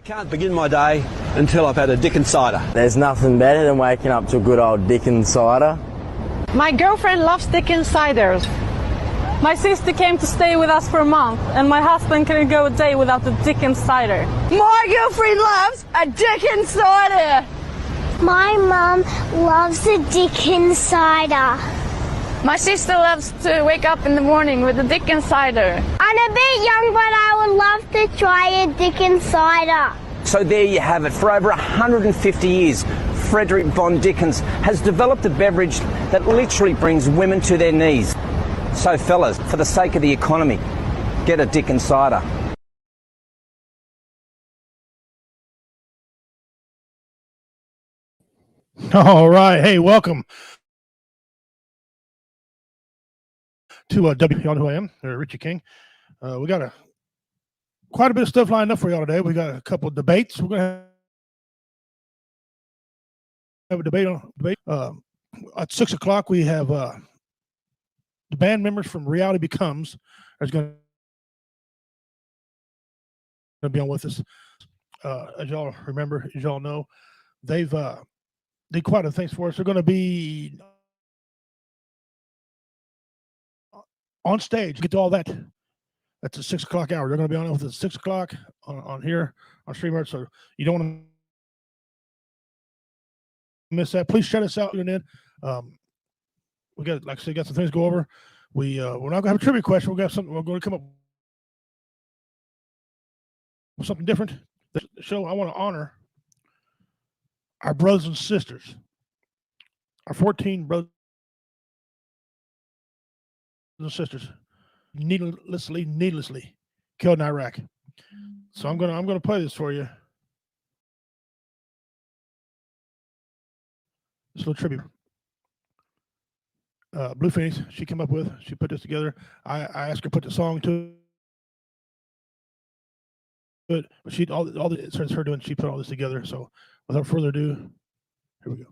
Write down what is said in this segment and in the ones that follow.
Can't begin my day until I've had a Dickens cider. There's nothing better than waking up to a good old Dickens cider. My girlfriend loves Dickens ciders. My sister came to stay with us for a month, and my husband couldn't go a day without the Dickens cider. My girlfriend loves a Dickens cider. My mum loves a Dickens cider. My sister loves to wake up in the morning with a Dickens cider. I'm a bit young, but I would love to try a Dickens cider. So there you have it. For over 150 years, Frederick von Dickens has developed a beverage that literally brings women to their knees. So fellas, for the sake of the economy, get a Dickens cider. All right. Hey, welcome to W. Y'all know who I am, Richie King. We got quite a bit of stuff lined up for y'all today. We got a couple of debates. We're gonna have a debate at 6 o'clock. We have the band members from Reality Becomes is going to be on with us. As y'all remember, as y'all know, they've did quite a things for us. They're going to be on stage. Get to all that. That's a 6 o'clock hour. They're going to be on with us at 6 o'clock on here on StreamYard. So you don't want to miss that. Please shut us out. And then we got, like I said, got some things to go over. We're not going to have a trivia question. We're going to come up with something different. The show, I want to honor our brothers and sisters, our 14 brothers and sisters, needlessly killed in Iraq. So I'm gonna play this for you. This little tribute. Blue Phoenix, she came up with. She put this together. I asked her to put the song to it, but she all the it's her doing. She put all this together. So without further ado, here we go.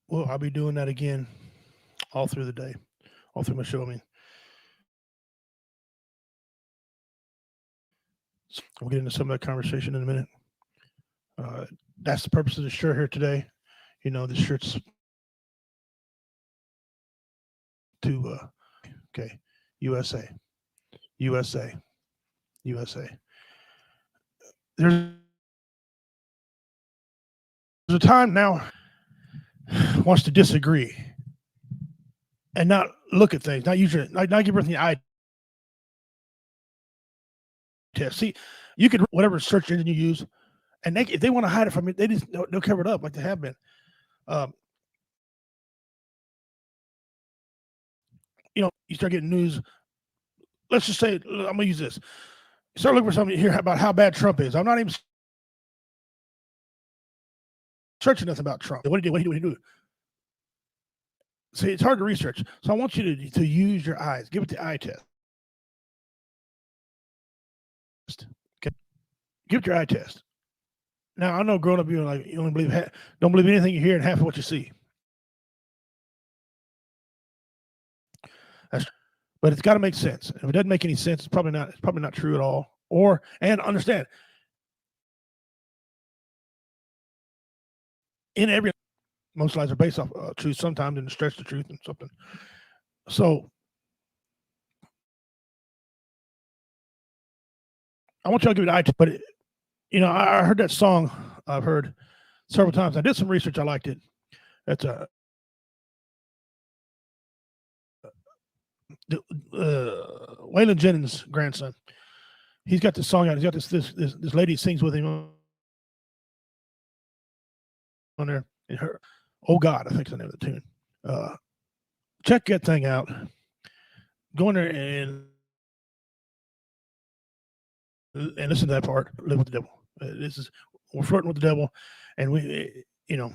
Well, I'll be doing that again all through the day, all through my show. I mean, so we'll get into some of that conversation in a minute. That's the purpose of the shirt here today. You know, the shirt's to, okay, USA. There's a time now wants to disagree and not look at things, not give everything the eye test. See, you could whatever search engine you use, and if they want to hide it from you, they'll cover it up like they have been. You know, you start getting news. Let's just say, I'm gonna use this. You start looking for something here about how bad Trump is. I'm not even searching nothing about Trump. What did he do? See, it's hard to research. So I want you to use your eyes. Give it the eye test. Okay. Give it your eye test. Now I know growing up you're like you don't believe anything you hear and half of what you see. But it's got to make sense. If it doesn't make any sense, it's probably not true at all. And understand, in every most lies are based off truth sometimes and stretch the truth and something. So I want y'all to give it an eye test, but I heard that song. I've heard several times. I did some research. I liked it. It's Waylon Jennings' grandson. he's got this song out. He's got this lady sings with him on there. And her, oh God, I think is the name of the tune. Check that thing out. Go in there and listen to that part. Live with the devil. We're flirting with the devil, and we, you know,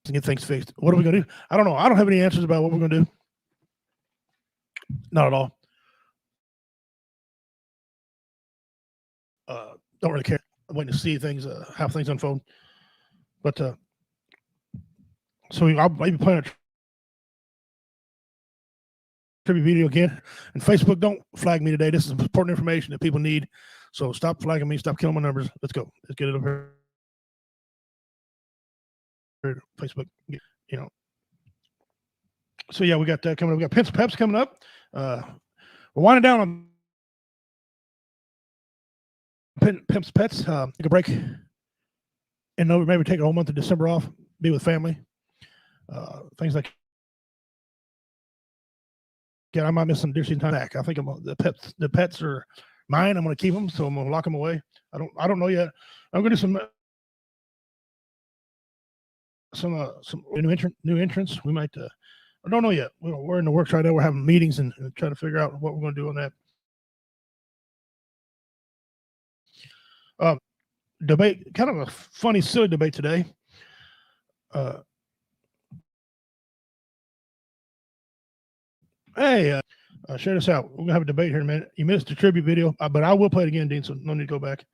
to get things fixed. What are we gonna do? I don't know. I don't have any answers about what we're gonna do. Not at all. Don't really care. I'm waiting to see things, how things unfold. But so I'll maybe playing a tribute video again. And Facebook, don't flag me today. This is important information that people need. So stop flagging me. Stop killing my numbers. Let's go. Let's get it up here. Facebook, you know. So yeah, we got that coming up. We got Pimps Peps coming up. We're winding down on Pimps Pets. Take a break. And maybe take a whole month of December off. Be with family. Things like. Yeah, I might miss some dishes time back. I think the pets are mine. I'm going to keep them, so I'm going to lock them away. I don't know yet. I'm going to do some new entrants. We might. I don't know yet. We're in the works right now. We're having meetings and trying to figure out what we're going to do on that. Debate, kind of a funny, silly debate today. Hey, share this out. We're going to have a debate here in a minute. You missed the tribute video, but I will play it again, Dean, so no need to go back.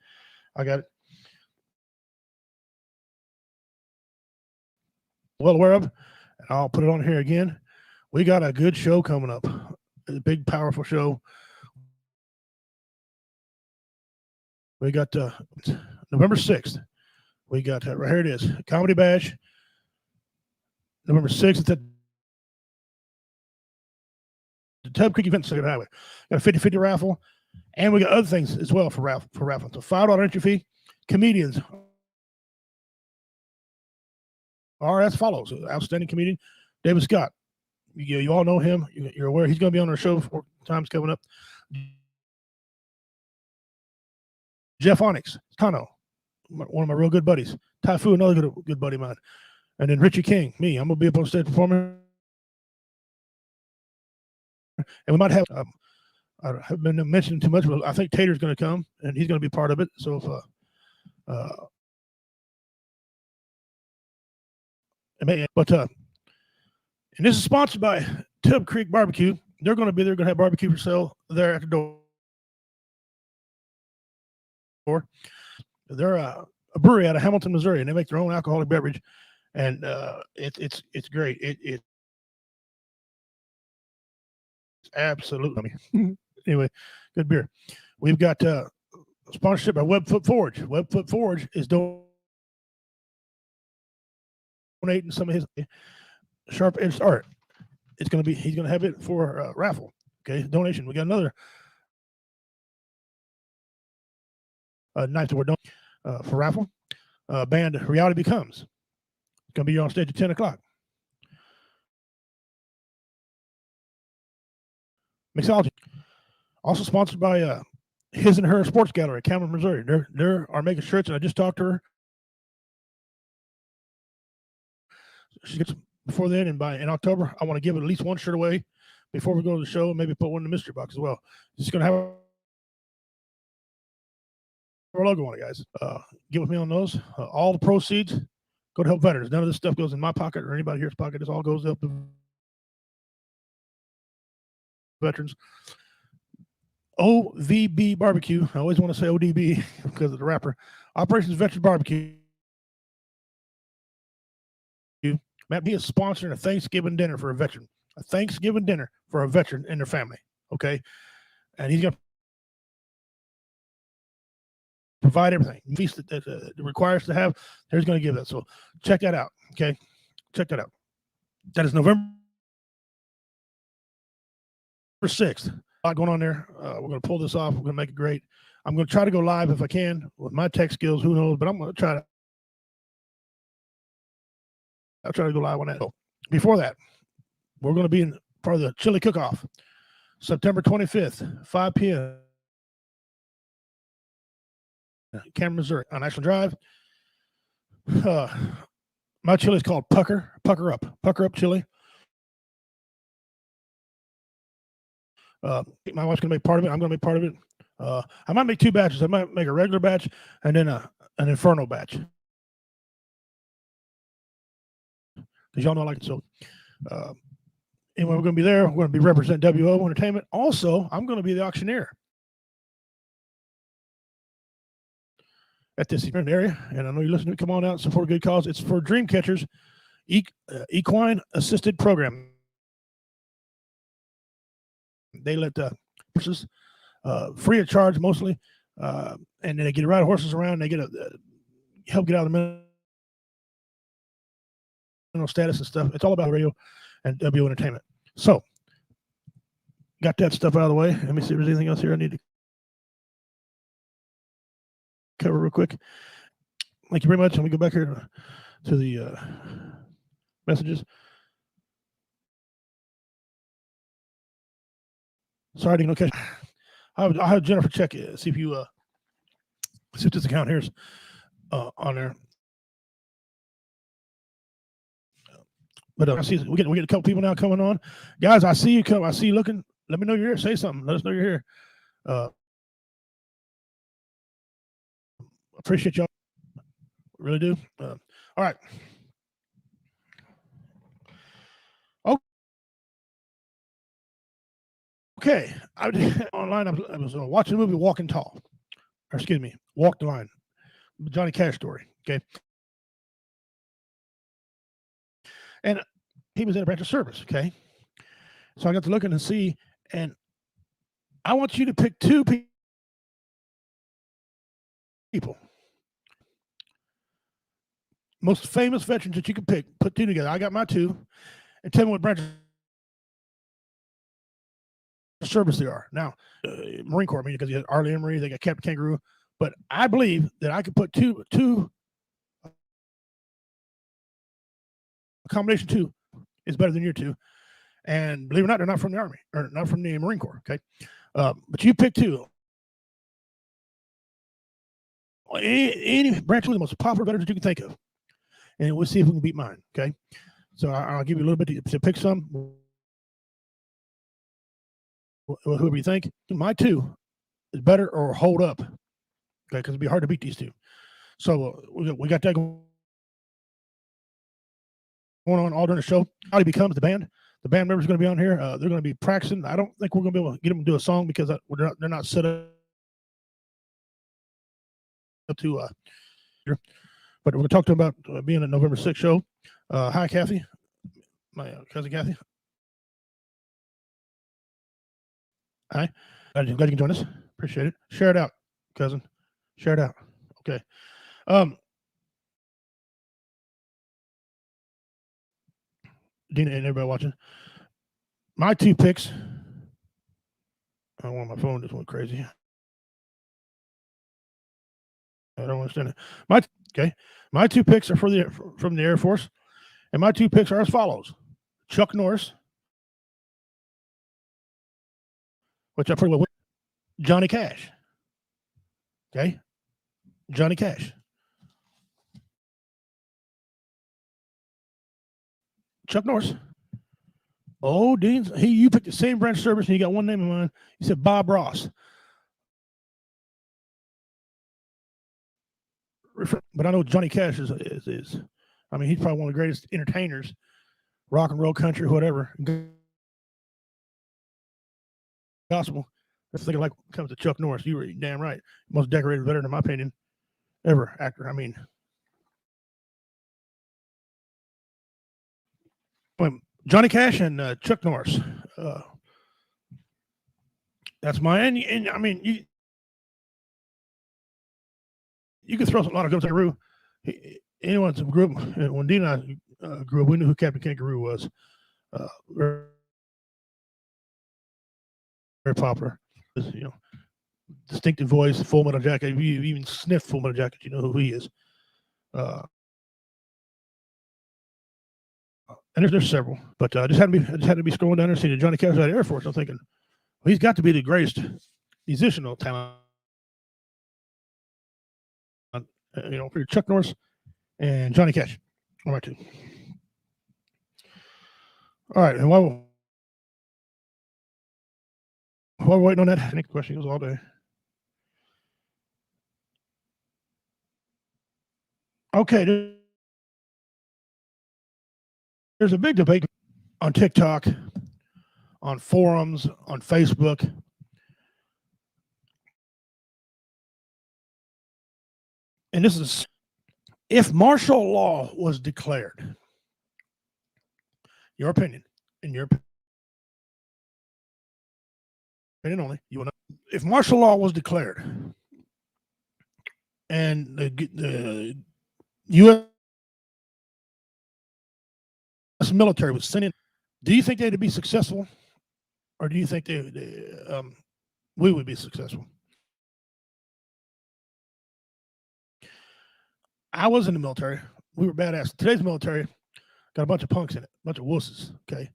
I got it. Well aware of, and I'll put it on here again. We got a good show coming up. A big, powerful show. We got November 6th. We got right here it is. Comedy Bash. November 6th. It's at the Tub Creek Event Center Highway. Got a 50-50 raffle. And we got other things as well for raffle. So $5 entry fee. Comedians are as follows. Outstanding comedian, David Scott. You all know him. You're aware he's going to be on our show 4 times coming up. Jeff Onyx, Tano, one of my real good buddies. Typhoon, another good buddy of mine. And then Richie King, me. I'm going to be up on stage performing. And we might have, I haven't been mentioning too much, but I think Tater's going to come, and he's going to be part of it. So if, and this is sponsored by Tub Creek Barbecue. They're going to have barbecue for sale there at the door. They're a brewery out of Hamilton, Missouri, and they make their own alcoholic beverage, and it's great. It's absolutely. Anyway, good beer. We've got sponsorship by Webfoot Forge. Webfoot Forge is donating some of his sharp edged art. He's going to have it for a raffle. Okay, donation. We got another knife that we're doing for raffle. Band Reality Becomes. It's going to be on stage at 10 o'clock. Mixology. Also sponsored by His and Her Sports Gallery, Cameron, Missouri. They are making shirts, and I just talked to her. She gets before then, and in October, I want to give at least one shirt away before we go to the show, and maybe put one in the mystery box as well. Just going to have our logo on it, guys. Get with me on those. All the proceeds go to help veterans. None of this stuff goes in my pocket or anybody here's pocket. This all goes to help the veterans. OVB Barbecue. I always want to say ODB because of the rapper. Operations Veterans Barbecue. Matt B is sponsoring a Thanksgiving dinner for a veteran. A Thanksgiving dinner for a veteran and their family. Okay. And he's going to provide everything. Feast that it requires to have. He's going to give that. So check that out. Okay. Check that out. That is November 6th. A lot going on there. We're going to pull this off. We're going to make it great. I'm going to try to go live if I can with my tech skills. Who knows? But I'm going to try to. I'll try to go live on that. So before that, we're going to be for the chili cook-off. September 25th, 5 p.m. Cameron, Missouri, on National Drive. My chili is called Pucker Up chili. My wife's gonna make part of it. I'm gonna make part of it. I might make 2 batches. I might make a regular batch and then an Inferno batch. Because y'all know I like it. So anyway, we're gonna be there. We're gonna be representing WO Entertainment. Also, I'm gonna be the auctioneer at this event area, and I know you're listening. Come on out and support a good cause. It's for Dream Catchers Equine Assisted Program. They let the horses free of charge mostly, and then they get to ride horses around. And they get help get out of the mental status and stuff. It's all about radio and WO Entertainment. So, got that stuff out of the way. Let me see if there's anything else here I need to cover real quick. Thank you very much. And we go back here to the messages. Sorry, I didn't catch. I'll have Jennifer check it. See if you see if this account here is on there. But I see we get a couple people now coming on, guys. I see you come. I see you looking. Let me know you're here. Say something. Let us know you're here. Appreciate y'all. Really do. All right. Okay. Online. I was watching the movie Walking Tall. Or excuse me, Walk the Line. Johnny Cash story. Okay. And he was in a branch of service. Okay. So I got to looking and see, and I want you to pick 2 people. Most famous veterans that you can pick. Put 2 together. I got my 2. And tell me what branch of service they are. Now, Marine Corps, I mean, because you have Arlie Emery, they got Captain Kangaroo. But I believe that I could put two a combination 2 is better than your 2. And believe it or not, they're not from the Army or not from the Marine Corps. Okay. But you pick 2. Any branch of the most popular veterans you can think of. And we'll see if we can beat mine. Okay. So I'll give you a little bit to pick some. Whoever you think. My 2 is better or hold up. Okay. Because it'd be hard to beat these 2. So we got that going on all during the show. How he becomes the band. The band members are going to be on here. They're going to be practicing. I don't think we're going to be able to get them to do a song because they're not set up to but we're going to talk to them about being a November 6th show. Hi, Kathy, my cousin Kathy. Hi, glad you can join us. Appreciate it. Share it out, cousin. Share it out. Okay. Dina and everybody watching. My 2 picks. I don't want my phone just went crazy. I don't understand it. My 2 picks are from the Air Force, and my 2 picks are as follows: Chuck Norris, which I pretty well win. Johnny Cash. Okay, Johnny Cash. Chuck Norris. Oh, Dean, you picked the same branch service and you got one name in mind. You said Bob Ross. But I know Johnny Cash is I mean, he's probably one of the greatest entertainers, rock and roll, country, whatever. Gospel. Let's think of like when it comes to Chuck Norris. You were damn right. Most decorated veteran, in my opinion, ever actor. I mean, Johnny Cash and Chuck Norris. That's mine. And I mean, you could throw a lot of Captain Kangaroo. Anyone that grew up, when Dean and I grew up, we knew who Captain Kangaroo was. Very, very popular. You know, distinctive voice, Full Metal Jacket. If you even sniff Full Metal Jacket, you know who he is. and there's several, but I just had to be scrolling down there and seeing Johnny Cash out of the Air Force. I'm thinking, well, he's got to be the greatest musicianal talent. Chuck Norris and Johnny Cash. All right, two. All right, and while we're waiting on that next question, goes all day. Okay, there's a big debate on TikTok, on forums, on Facebook. And this is, if martial law was declared, your opinion, in your opinion only, you will know, if martial law was declared and the U.S. military was sent in, do you think they'd be successful, or do you think we would be successful? I was in the military. We were badass. Today's military got a bunch of punks in it, a bunch of wusses. Okay.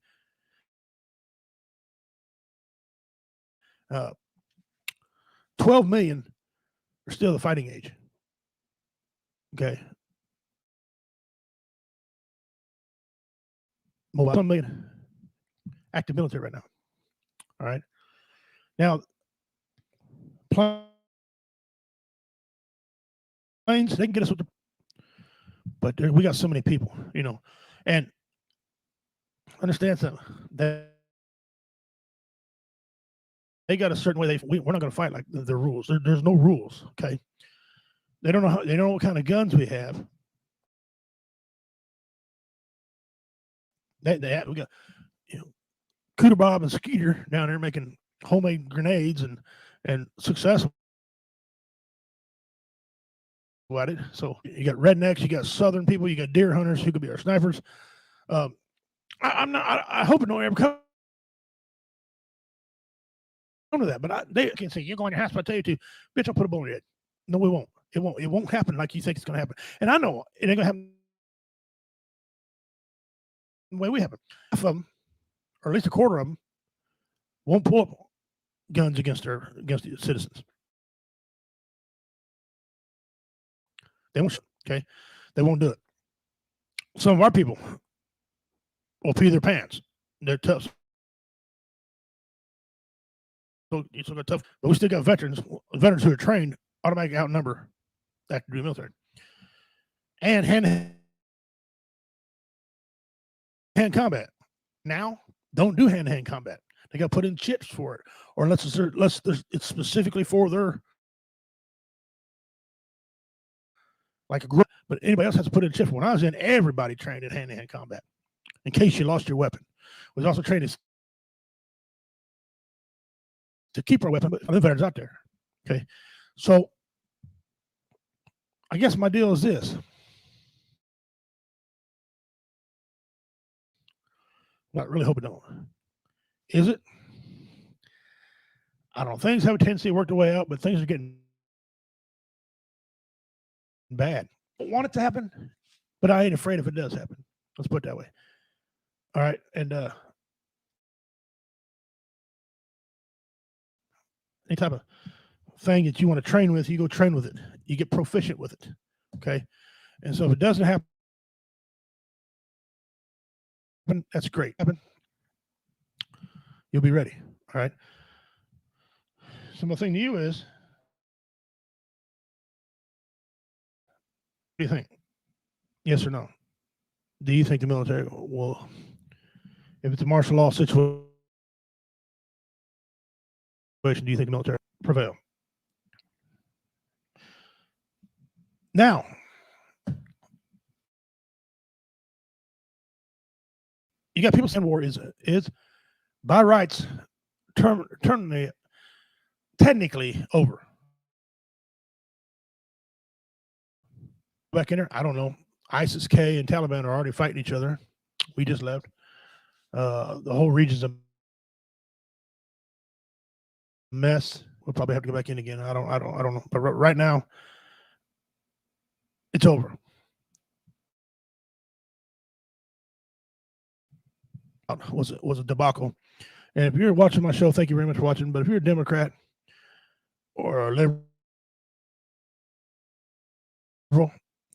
12 million are still the fighting age. Okay. Mobile 1 million active military right now. All right. Now, planes, they can get us with the, but we got so many people, and understand something, that they got a certain way. We're not going to fight like the rules. There's no rules. Okay. They don't know what kind of guns we have. We got, Cooter Bob and Skeeter down there making homemade grenades and successful at it. So you got rednecks, you got southern people, you got deer hunters who could be our snipers. I hope it don't ever come to that, but they can say, you're going to your house, but I tell you to, bitch, I'll put a bullet in your head. No, we won't. It won't happen like you think it's going to happen. And I know it ain't going to happen the way we happen. Half of them, or at least a quarter of them, won't pull up guns against the citizens. They won't. Okay, they won't do it. Some of our people will pee their pants. They're tough. So you still got tough, but we still got veterans who are trained, automatically outnumber active duty military. And hand combat. Now, don't do hand-to-hand combat. They got to put in chips for it, or unless it's specifically for their, like a group. But anybody else has to put in chips. When I was in, everybody trained in hand-to-hand combat in case you lost your weapon. Was also trained to keep our weapon, but the veterans out there. Okay, so I guess my deal is this. I really hope it don't. Is it? I don't know. Things have a tendency to work their way out, but things are getting bad. I don't want it to happen, but I ain't afraid if it does happen. Let's put it that way. All right. And any type of thing that you want to train with, you go train with it. You get proficient with it. Okay. And so if it doesn't happen, that's great. You'll be ready. All right. So my thing to you is, what do you think? Yes or no? Do you think the military will, if it's a martial law situation, do you think the military prevail? Now, you got people saying war is by rights technically over. Back in there, I don't know. ISIS-K and Taliban are already fighting each other. We just left. The whole region's a mess. We'll probably have to go back in again. I don't know. But right now, it's over. was a debacle. And if you're watching my show, thank you very much for watching. But if you're a Democrat or a liberal, you're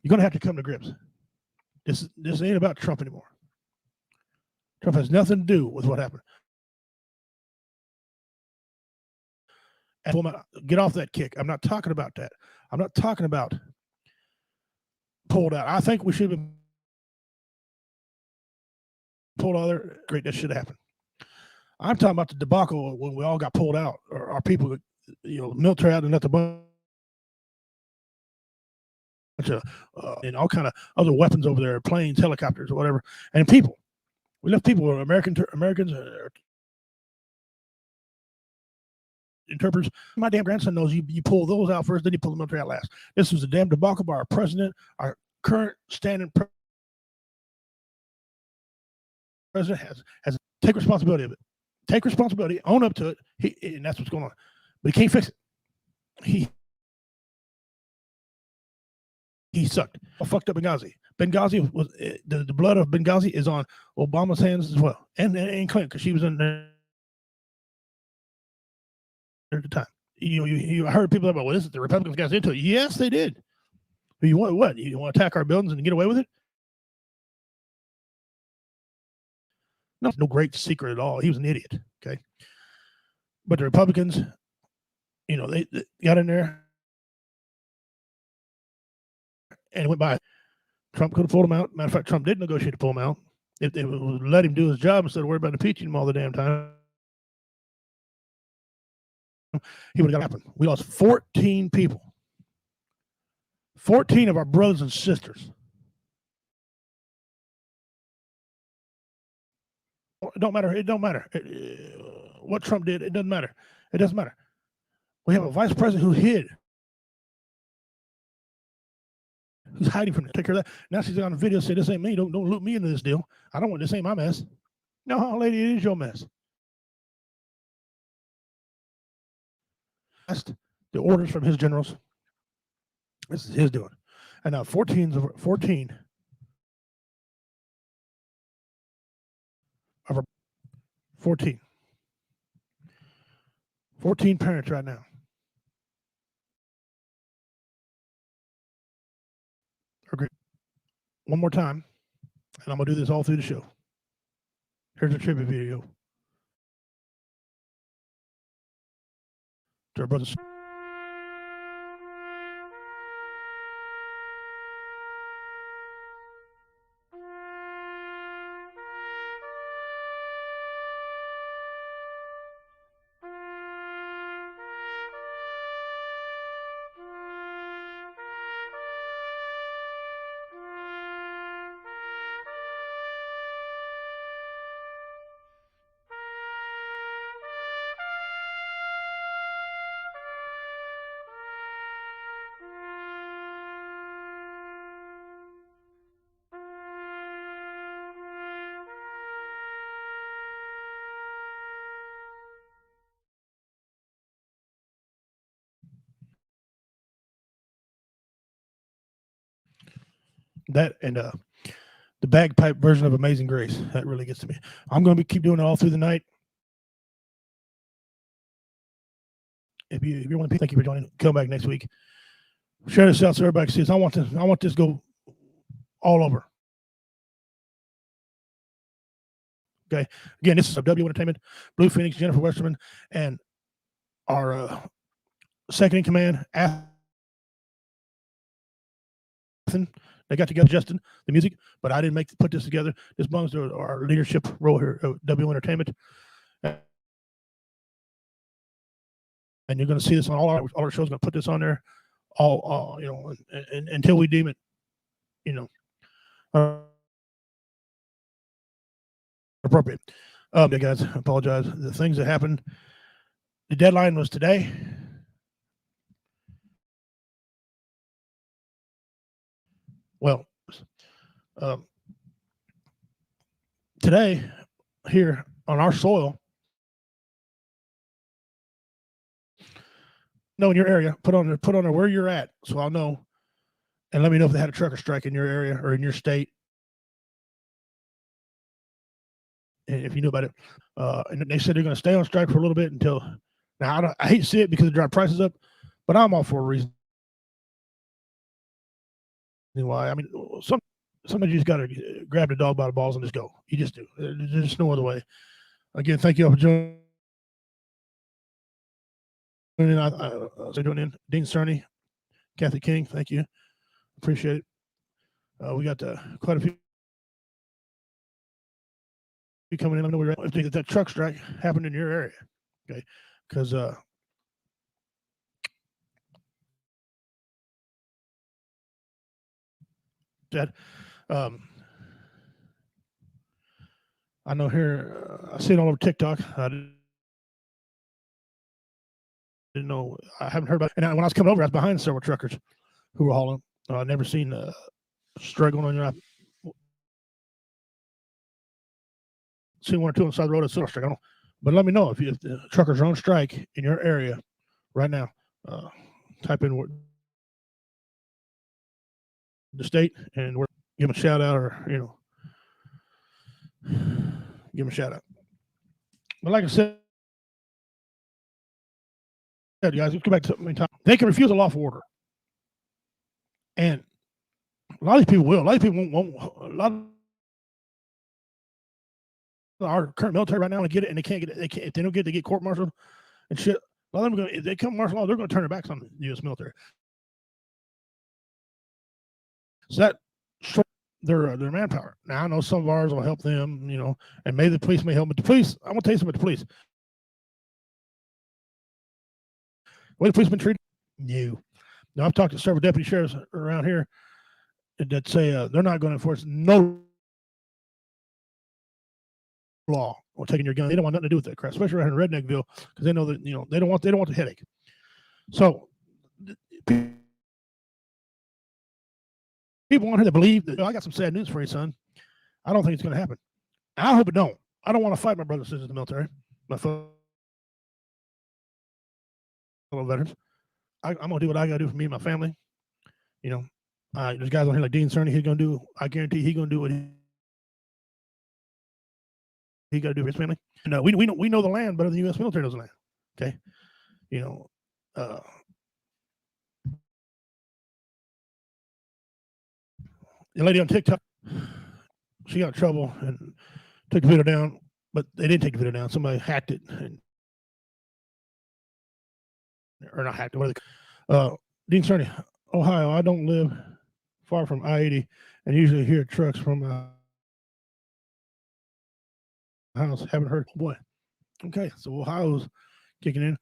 going to have to come to grips. This ain't about Trump anymore. Trump has nothing to do with what happened. And get off that kick. I'm not talking about that. I'm not talking about pulled out. I think we should have been pulled out there. Great, that should have happened. I'm talking about the debacle when we all got pulled out, or our people, military out and left a bunch of and all kind of other weapons over there, planes, helicopters, or whatever, and people. We left people, Americans, interpreters. My damn grandson knows you pull those out first, then you pull the military out last. This was a damn debacle by our president, our current standing president has to take responsibility of it. Take responsibility, own up to it, and that's what's going on. But he can't fix it. He sucked. Fucked up Benghazi. Benghazi was the blood of Benghazi is on Obama's hands as well, and Clinton, because she was in there at the time. You heard people about, well, this is the Republicans got into it. Yes, they did. But you want what? You want to attack our buildings and get away with it? No great secret at all. He was an idiot. Okay, but the Republicans, they got in there and went by. Trump could have pulled him out. Matter of fact, Trump did negotiate to pull him out. If they would let him do his job instead of worry about impeaching him all the damn time, he would have got happened. We lost 14 people. 14 of our brothers and sisters. It don't matter. It don't matter. What Trump did, it doesn't matter. It doesn't matter. We have a vice president who hid. Who's hiding from it. Take care of that. Now she's on the video saying, this ain't me. Don't loop me into this deal. I don't want this ain't my mess. No, lady, it is your mess. That's the orders from his generals. This is his doing. And now 14 of our 14 parents right now. Agree. One more time, and I'm gonna do this all through the show. Here's a tribute video to our brothers. That and the bagpipe version of Amazing Grace. That really gets to me. I'm going to keep doing it all through the night. If you want to, thank you for joining. Come back next week. Share this out so everybody can see this. I want this to go all over. Okay. Again, this is W Entertainment, Blue Phoenix, Jennifer Westerman, and our second in command, Athen. They got together, Justin, the music, but I didn't put this together. This belongs to our leadership role here at W Entertainment. And you're going to see this on all our shows. Going to put this on there, all until we deem it, appropriate. Yeah, guys, I apologize. The things that happened. The deadline was today. Well, today here on our soil, know in your area, put on there where you're at, so I'll know, and let me know if they had a trucker strike in your area or in your state. if you knew about it. And they said they're going to stay on strike for a little bit until. Now I hate to see it because it drive prices up, but I'm all for a reason. Why? I mean, sometimes you just got to grab the dog by the balls and just go. You just do. There's just no other way. Again, thank you all for joining. Joining in. Dean Cerny, Kathy King, thank you. Appreciate it. We got quite a few coming in. I know we're if that truck strike happened in your area, okay? Because that I know here I see it all over TikTok. I didn't know. I haven't heard about it. And when I was coming over, I was behind several truckers who were hauling. I've never seen strike going on your. Seen one or two on the side of the road. It's still a strike. I don't. But let me know if the truckers are on strike in your area right now. Type in the state and we're give them a shout out, or give them a shout out. But like I said, guys, let's go back to something. They can refuse a lawful order, and a lot of these people will. A lot of people won't. A lot of our current military right now want to get it, and they can't get it. They can't, if they don't get it, they get court-martialed and shit. A lot of them if they come martial law, they're going to turn their backs on the U.S. military. So that their manpower. Now I know some of ours will help them, and maybe the police may help. But the police, I'm gonna tell you something about the police. The way the police been treated, no. Now I've talked to several deputy sheriffs around here that say they're not going to enforce no law or taking your gun. They don't want nothing to do with that crap, especially around in Redneckville, because they know that they don't want the headache. So people want her to believe that. I got some sad news for you, son. I don't think it's going to happen. I hope it don't. I don't want to fight my brothers and sisters in the military, my fellow veterans. I'm going to do what I got to do for me and my family. There's guys on here like Dean Cerny. He's going to do. I guarantee he's going to do what he got to do for his family. And we know the land better than the U.S. military knows the land. Okay, the lady on TikTok, she got in trouble and took the video down, but they didn't take the video down. Somebody hacked it, or not hacked it. Dean Cerny, Ohio. I don't live far from I-80, and usually hear trucks from my house. Haven't heard. Oh boy. Okay, so Ohio's kicking in.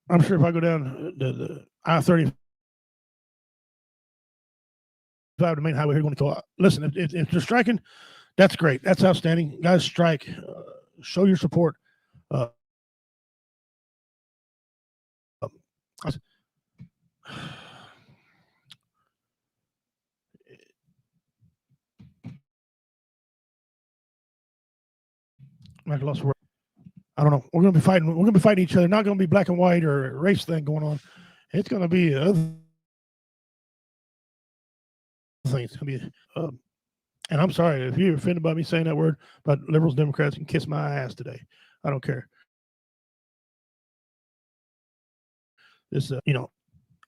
I'm sure if I go down the I-35, the main highway here, going to go. Listen, if they're striking, that's great. That's outstanding. Guys, strike. Show your support. I lost word. I don't know. We're going to be fighting. We're going to be fighting each other. Not going to be black and white or a race thing going on. It's going to be other things. It's going to be. And I'm sorry if you're offended by me saying that word, but liberals, Democrats can kiss my ass today. I don't care. This,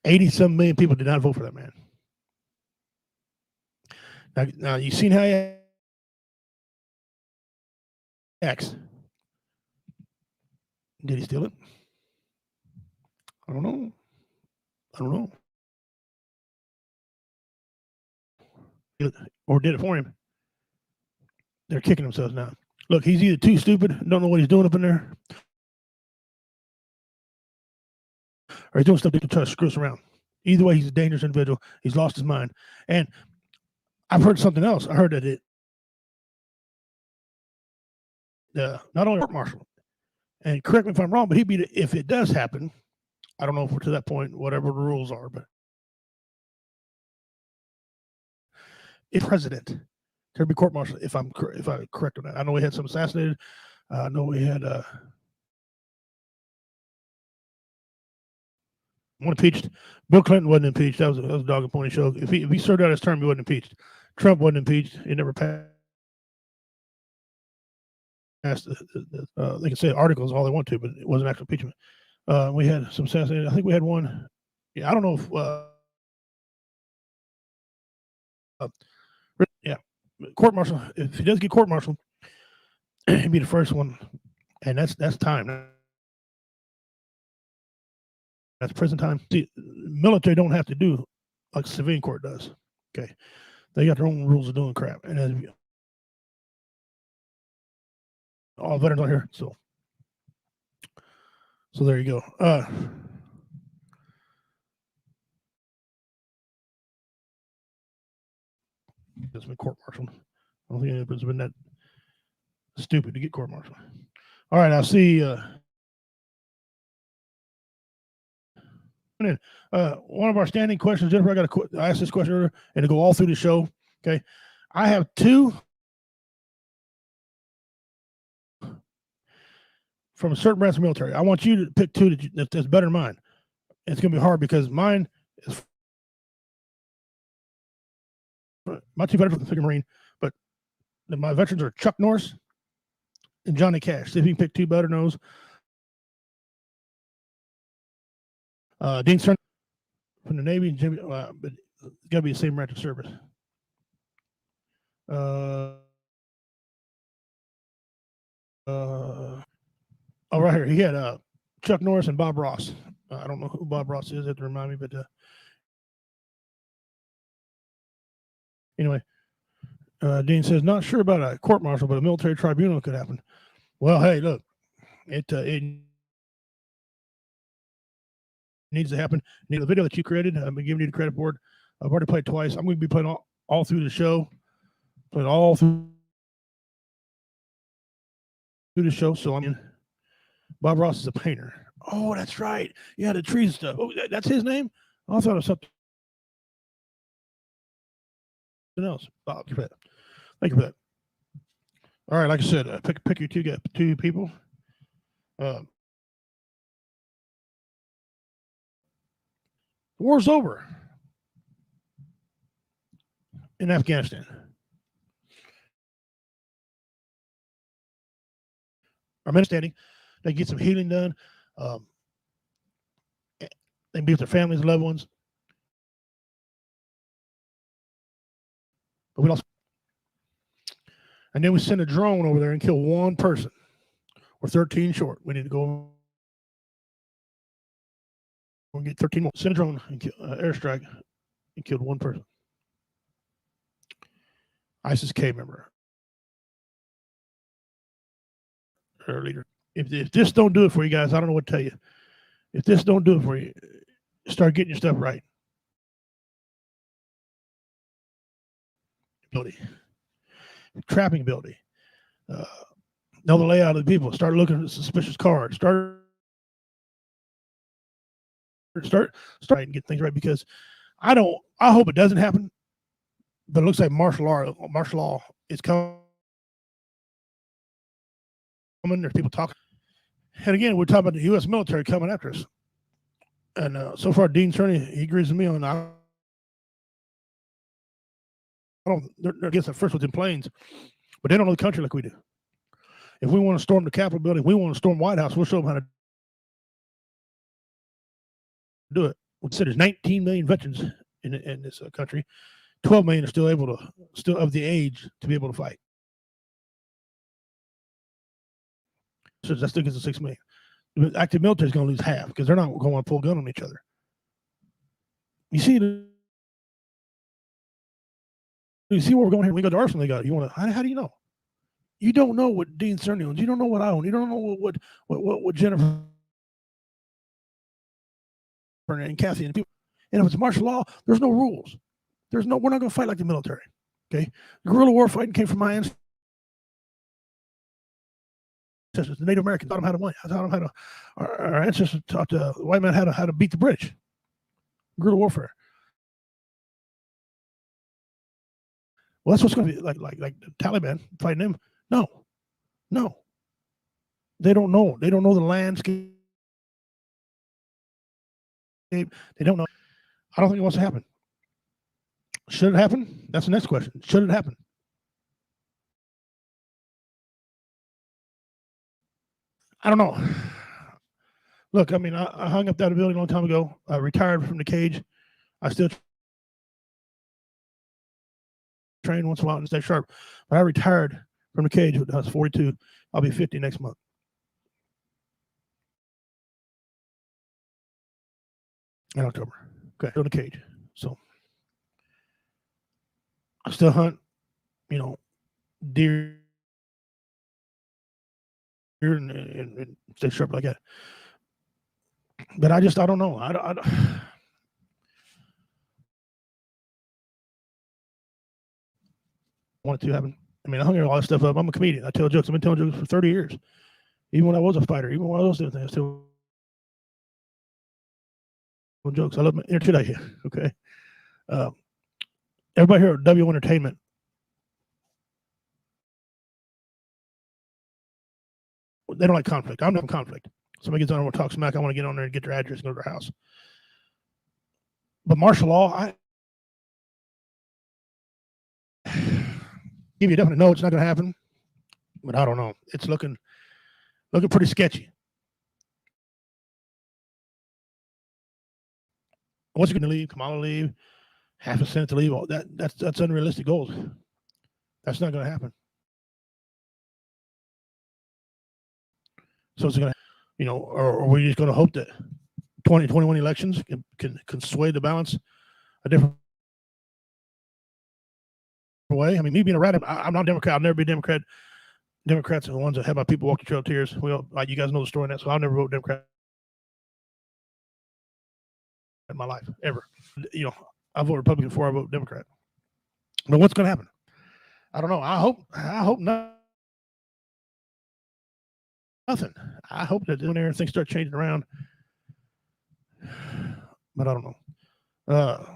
80-some million people did not vote for that man. Now you seen how he acts. Did he steal it? I don't know. Or did it for him? They're kicking themselves now. Look, he's either too stupid, don't know what he's doing up in there, or he's doing stuff to try to screw us around. Either way, he's a dangerous individual. He's lost his mind. And I've heard something else. I heard that not only court-martial, and correct me if I'm wrong, but if it does happen, I don't know if we're to that point, whatever the rules are, but if president could be court-martial, if I'm correct on that. I know we had some assassinated. I know we had one impeached. Bill Clinton wasn't impeached. That was a dog and pony show. If he served out his term, he wasn't impeached. Trump wasn't impeached. He never passed. asked, they can say articles all they want to, but it wasn't actual impeachment. We had some assassinated. I think we had one. Yeah, I don't know if. Yeah, court martial. If he does get court martialed, he'd be the first one, and that's time. That's prison time. See, military don't have to do like civilian court does. Okay, they got their own rules of doing crap, and then all veterans are here, so there you go. It's been court martialed. I don't think anybody's been that stupid to get court martialed. All right, I'll see. One of our standing questions, Jennifer, I asked this question earlier, and to go all through the show. Okay, I have two from a certain branch of the military. I want you to pick two that's better than mine. It's going to be hard because mine is my two veterans from the Marine, but my veterans are Chuck Norris and Johnny Cash. See if you can pick two better than those. Dean Stern from the Navy, Jimmy, but it's got to be the same branch of service. Right here, he had Chuck Norris and Bob Ross. I don't know who Bob Ross is. You have to remind me, but anyway, Dean says not sure about a court martial, but a military tribunal could happen. Well, hey, look, it needs to happen. The video that you created, I've been giving you the credit for it. I've already played twice. I'm going to be playing all through the show. Playing all through the show. So I'm in. Bob Ross is a painter. Oh, that's right. Yeah, the trees stuff. Oh, that's his name? I thought it was something else. Bob, thank you for that. All right, like I said, pick your two people. The war's over in Afghanistan. Our men standing, they get some healing done. They be with their families and loved ones. But we lost. And then we send a drone over there and kill one person. We're 13 short. We need to go and get 13 more. Send a drone and kill, airstrike and killed one person. ISIS-K member. Our leader. If this don't do it for you guys, I don't know what to tell you. If this don't do it for you, start getting your stuff right. Ability. Trapping ability. Know the layout of the people. Start looking at suspicious cards. Start and get things right, because I hope it doesn't happen, but it looks like martial law is coming. There's people talking. And again, we're talking about the U.S. military coming after us. And so far, Dean Cerny, he agrees with me on that. They're against it first within planes, but they don't know the country like we do. If we want to storm the Capitol building, we want to storm White House, we'll show them how to do it. We said there's 19 million veterans in this country. 12 million are still of the age to be able to fight. So that still gets to 6 million. The active military is going to lose half because they're not going to pull gun on each other. You see where we're going here? We got the arsenal they got. You want to? How do you know? You don't know what Dean Cerny owns. You don't know what I own. You don't know what Jennifer and Kathy and people. And if it's martial law, there's no rules. We're not going to fight like the military. Okay, guerrilla war fighting came from my ancestors. The Native Americans taught them how to win. Our ancestors taught the white man how to beat the British. Guerrilla warfare. Well, that's what's going to be like the Taliban fighting them. No. They don't know. They don't know the landscape. They don't know. I don't think it wants to happen. Should it happen? That's the next question. Should it happen? I don't know. Look, I mean, I hung up that ability a long time ago. I retired from the cage. I still train once in a while and stay sharp. But I retired from the cage when I was 42. I'll be 50 next month. In October. Okay, go to the cage. So I still hunt, deer and stay sharp like that. But I don't know. I don't want it to happen. I mean, I hung all this stuff up. I'm a comedian. I tell jokes. I've been telling jokes for 30 years. Even when I was a fighter, even when I was doing things, I still jokes. I love my entertainment. Okay. Everybody here at W Entertainment. They don't like conflict. I'm not in conflict. Somebody gets on and want to talk smack. I want to get on there and get their address and go to their house. But martial law, I give you a definite no, it's not going to happen. But I don't know. It's looking pretty sketchy. What's going to leave? Kamala leave? Half a Senate to leave? All that's unrealistic goals. That's not going to happen. So it's going to, or are we just going to hope that 2021 elections can sway the balance a different way? I mean, me being a rat, I'm not a Democrat. I'll never be a Democrat. Democrats are the ones that have my people walk the trail of tears. You guys know the story on that, so I'll never vote Democrat in my life, ever. I vote Republican before I vote Democrat. But what's going to happen? I don't know. I hope not. Nothing. I hope that when things start changing around, but I don't know.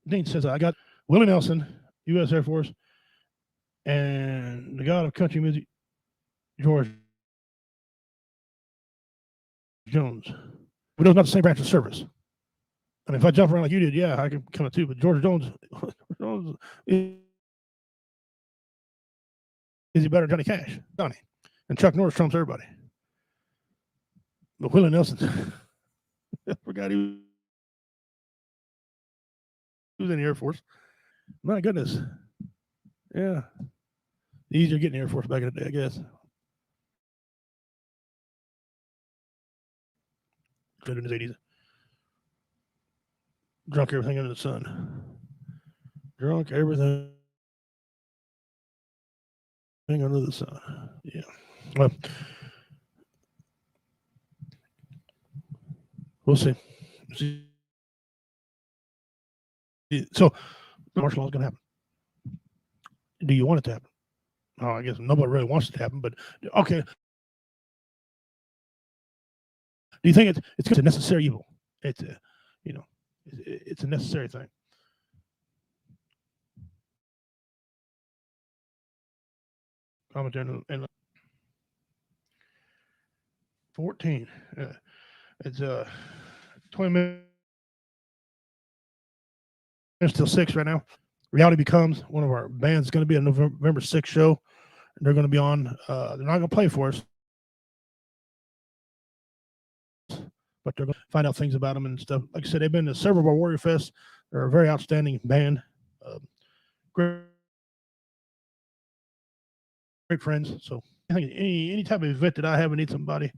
Dean says, I got Willie Nelson, U.S. Air Force, and the god of country music, George Jones. We know it's not the same branch of service. I mean, if I jump around like you did, yeah, I can come up too. But George Jones, is he better than Johnny Cash? Johnny. And Chuck Norris trumps everybody. But Willie Nelson, I forgot he was in the Air Force. My goodness. Yeah. Easier getting the Air Force back in the day, I guess. Good in his 80s. Drunk everything under the sun. Drunk everything under the sun. Yeah. Well, we'll see. So, martial law is going to happen. Do you want it to happen? Oh, I guess nobody really wants it to happen, but okay. Do you think it's a necessary evil? It's a, it's a necessary thing. Commentary and 14. It's 20 minutes till 6 right now. Reality Becomes, one of our bands, is going to be a November 6th show. They're going to be on. They're not going to play for us, but they're going to find out things about them and stuff. Like I said, they've been to several of our Warrior Fests. They're a very outstanding band. Great friends. So I think any type of event that I have and need somebody,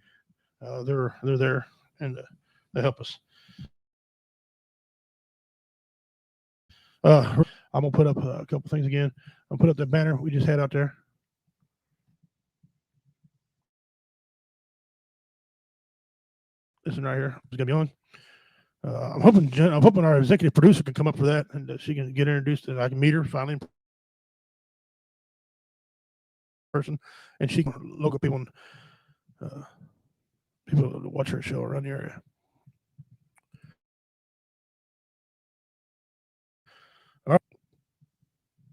they're there and they help us. I'm gonna put up a couple things again. I'll put up the banner we just had out there. This one right here is gonna be on. I'm hoping our executive producer can come up for that and she can get introduced and I can meet her finally in person, and she can local people people watch her show around the area. All right.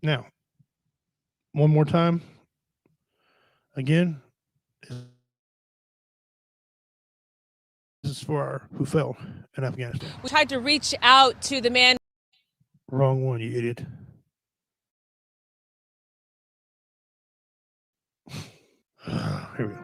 Now, one more time. Again, this is for our who fell in Afghanistan. We tried to reach out to the man. Wrong one, you idiot. Here we go.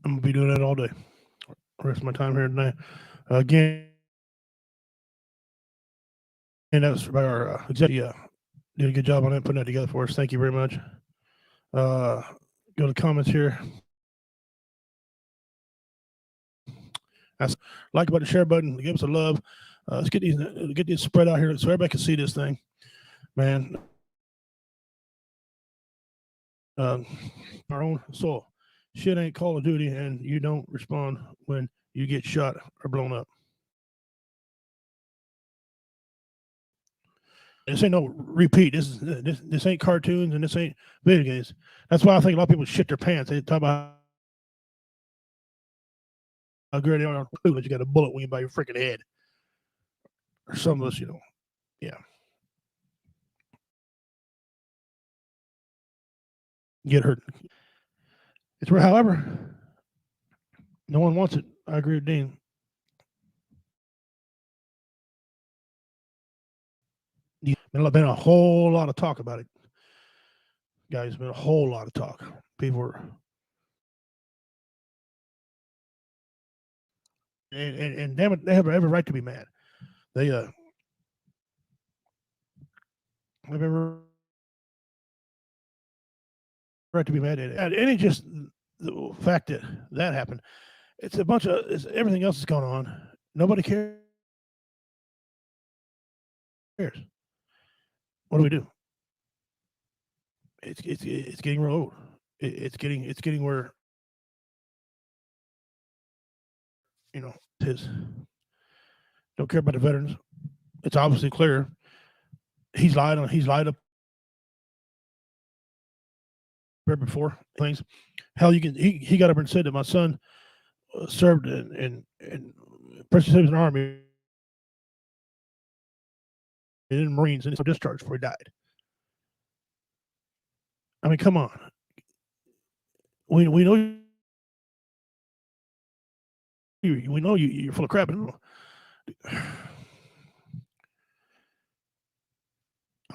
I'm going to be doing that all day. The rest of my time here tonight. Again, and that's by our executive. Did a good job on that, putting that together for us. Thank you very much. Go to comments here. That's like about the share button. Give us a love. Let's get these spread out here so everybody can see this thing, man. Our own soul. Shit ain't Call of Duty, and you don't respond when you get shot or blown up. This ain't no repeat. This ain't cartoons, and this ain't video games. That's why I think a lot of people shit their pants. They talk about how great they are. You got a bullet wound by your freaking head, or some of us, yeah. Get hurt. It's where, however, no one wants it. I agree with Dean. There's been a whole lot of talk about it, guys. Been a whole lot of talk. People are, and damn it, they have every right to be mad. They have every right to be mad at it. And it's just the fact that happened. It's a bunch of everything else is going on. Nobody cares. What do? It's getting real old. It's getting where his don't care about the veterans. It's obviously clear. He's lied up before things. Hell, he got up and said that my son served in Precious Citizen Army and in the Marines, and he's discharged before he died. I mean, come on. We know you're full of crap. I don't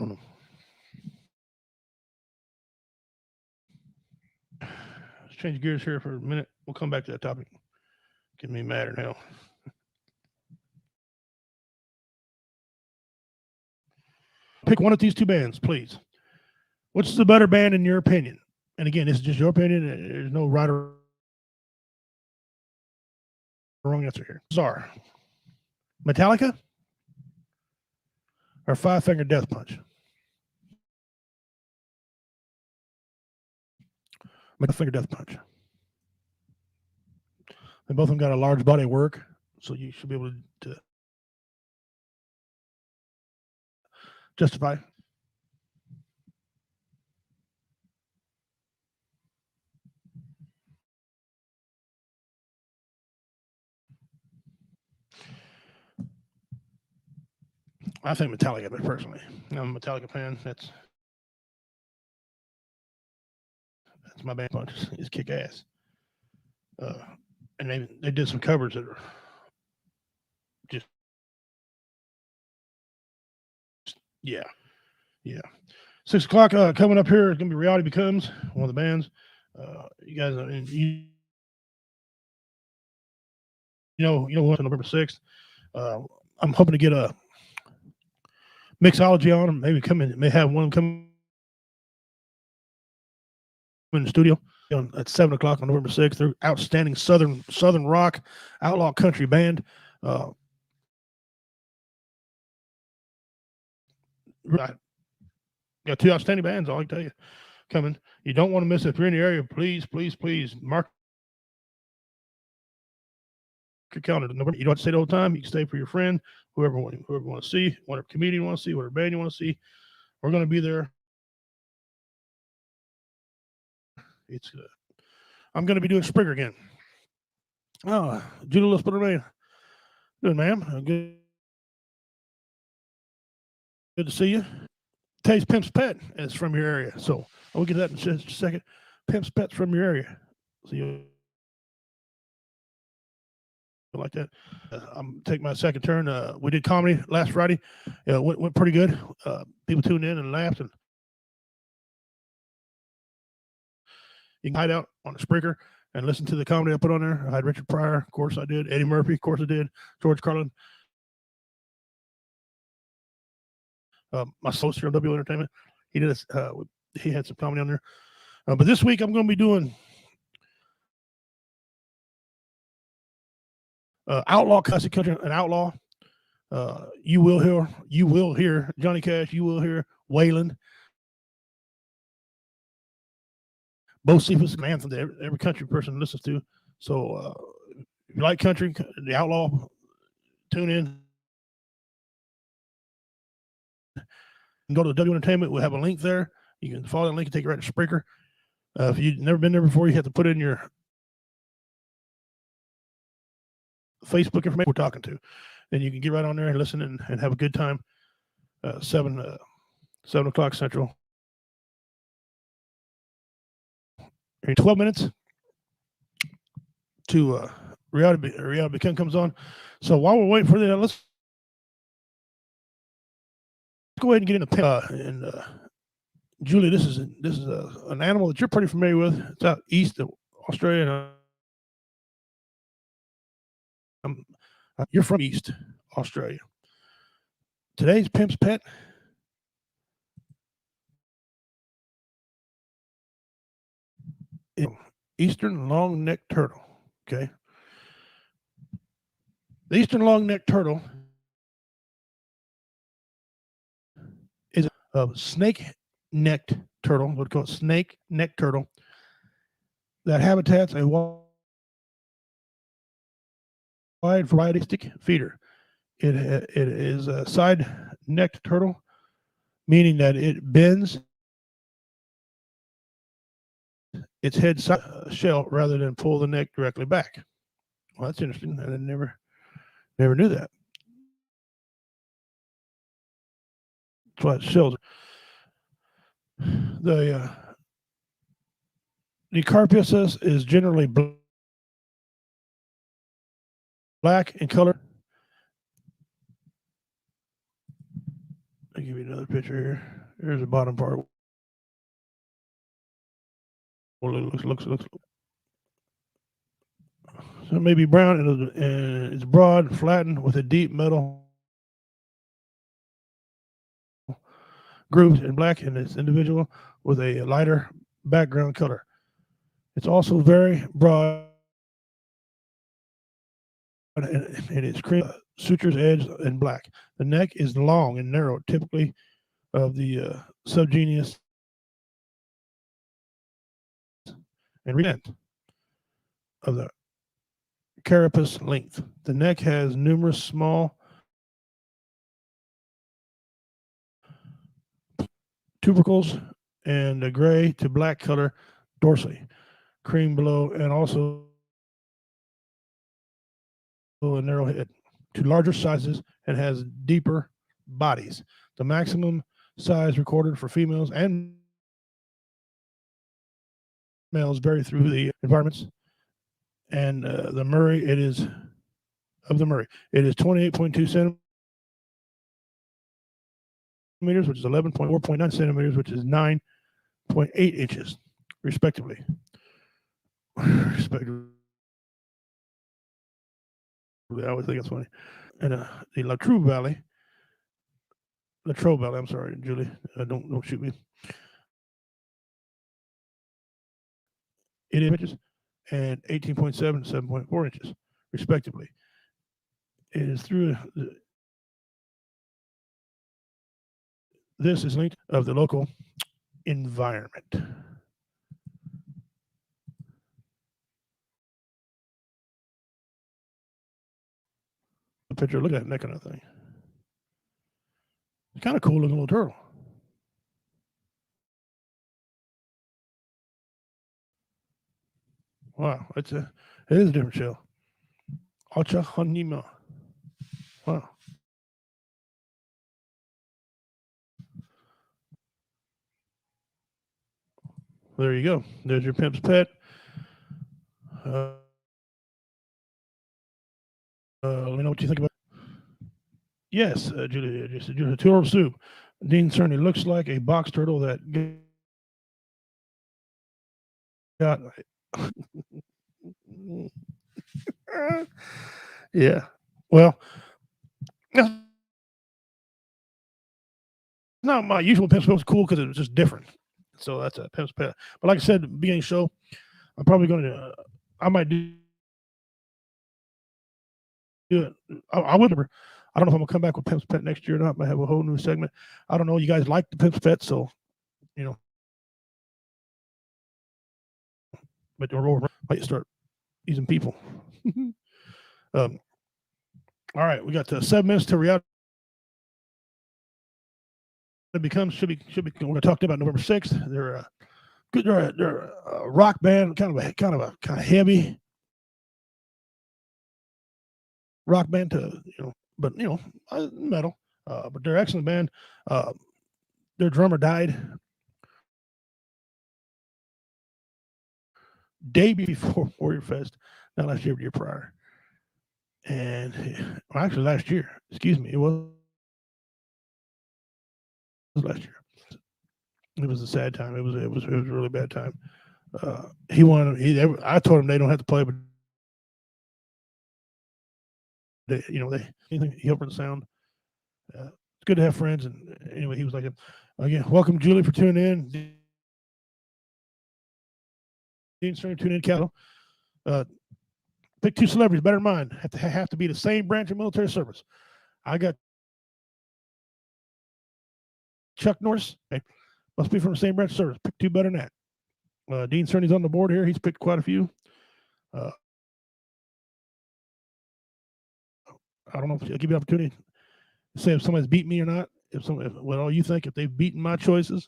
know. Let's change gears here for a minute. We'll come back to that topic. Get me madder now. Pick one of these two bands, please. What's the better band in your opinion? And again, this is just your opinion. There's no right or wrong answer here. Czar, Metallica, or Five Finger Death Punch? Five Finger Death Punch. They both of them got a large body of work, so you should be able to justify. I think Metallica, but personally, I'm a Metallica fan. That's my band. Punch is kick ass. And they did some covers that are just yeah. 6 o'clock coming up here is gonna be Reality Becomes, one of the bands. You guys, you know what's on November 6th. I'm hoping to get a mixology on them. Maybe come in. May have one come in the studio at 7 o'clock on November 6th. They're outstanding southern rock, outlaw country band. Right. Got 2 outstanding bands, all I can tell you, coming. You don't want to miss it. If you're in the area, please, please, please mark your calendar. You don't have to stay the whole time. You can stay for your friend, whoever want to see, whatever comedian you want to see, whatever band you want to see. We're going to be there. It's I'm going to be doing Springer again. Oh, Julie, let's put her name. Good, ma'am. Good to see you. Taste Pimp's Pet is from your area. So I'll get that in just a second. Pimp's Pet's from your area. So you like that. I'm taking my second turn. We did comedy last Friday. Went pretty good. People tuned in and laughed. And you can hide out on the Spreaker and listen to the comedy I put on there. I had Richard Pryor, of course I did. Eddie Murphy, of course I did. George Carlin. My associate on W Entertainment. He did. He had some comedy on there. But this week I'm going to be doing outlaw classic country, an outlaw. You will hear Johnny Cash. You will hear Waylon. Both Cephas and anthem that every country person listens to. So if you like country, the outlaw, tune in. And go to W Entertainment. We'll have a link there. You can follow that link and take it right to Spreaker. If you've never been there before, you have to put in your Facebook information we're talking to. Then you can get right on there and listen and have a good time. 7 o'clock Central. In 12 minutes to Reality Become comes on. So while we're waiting for that, let's go ahead and get into Julie, this is an animal that you're pretty familiar with. It's out east of Australia. You're from East Australia. Today's Pimp's Pet is Eastern long-necked turtle. Okay. The Eastern long-necked turtle is a snake-necked turtle, what we call it snake-necked turtle, that habitats a wide variety stick feeder. It is a side-necked turtle, meaning that it bends its head shell rather than pull the neck directly back. Well, that's interesting. I never knew that. That's why it shells. The carapace is generally black in color. I'll give you another picture here. Here's the bottom part. Well, it looks. So it may be brown and it's broad, flattened with a deep metal grooves in black, and it's individual with a lighter background color. It's also very broad and it's cream sutures edge in black. The neck is long and narrow, typically of the subgenus and length of the carapace length. The neck has numerous small tubercles and a gray to black color dorsally, cream below, and also a narrow head to larger sizes and has deeper bodies. The maximum size recorded for females and males vary through the environments. And the Murray, it is 28.2 centimeters, which is 11.4.9 centimeters, which is 9.8 inches, respectively. I always think it's funny. And the Latrobe Valley, I'm sorry, Julie, don't shoot me. It is inches and 18.7 to 7.4 inches, respectively. It is through this is linked of the local environment. The picture, look at that neck on that thing. It's kind of cool looking little turtle. Wow, it is a different shell. Acha Hanima. Wow. There you go. There's your pimp's pet. Let me know what you think about it. Yes, Julia, just a turtle soup. Dean certainly looks like a box turtle that got. Yeah. Well, that's not my usual pimp's pet. Was cool because it was just different. So that's a pimp's pet. But like I said, at the beginning of the show, I'm probably going to. I might do it. I would never. I don't know if I'm gonna come back with Pimp's Pet next year or not. I might have a whole new segment. I don't know. You guys like the Pimp's Pet, so you know. But we're might start using people. All right, we got 7 minutes to reality. It becomes should be. We're gonna talk about November 6th. They're good. They're a rock band, kind of heavy rock band to but metal. But they're an excellent band. Their drummer died day before Warrior Fest, not last year, but the year prior. And actually last year, excuse me, it was last year. It was a sad time. It was a really bad time. He wanted. I told him they don't have to play, but they he helped the sound. It's good to have friends. And anyway, he was like, again, welcome Julie for tuning in. Dean starting to tune in, Cattle. Pick 2 celebrities, better than mine. Have to be the same branch of military service. I got Chuck Norris. Okay. Must be from the same branch of service. Pick 2 better than that. Dean Cerny's on the board here. He's picked quite a few. I don't know if I'll give you an opportunity to say if somebody's beat me or not. What all you think, if they've beaten my choices.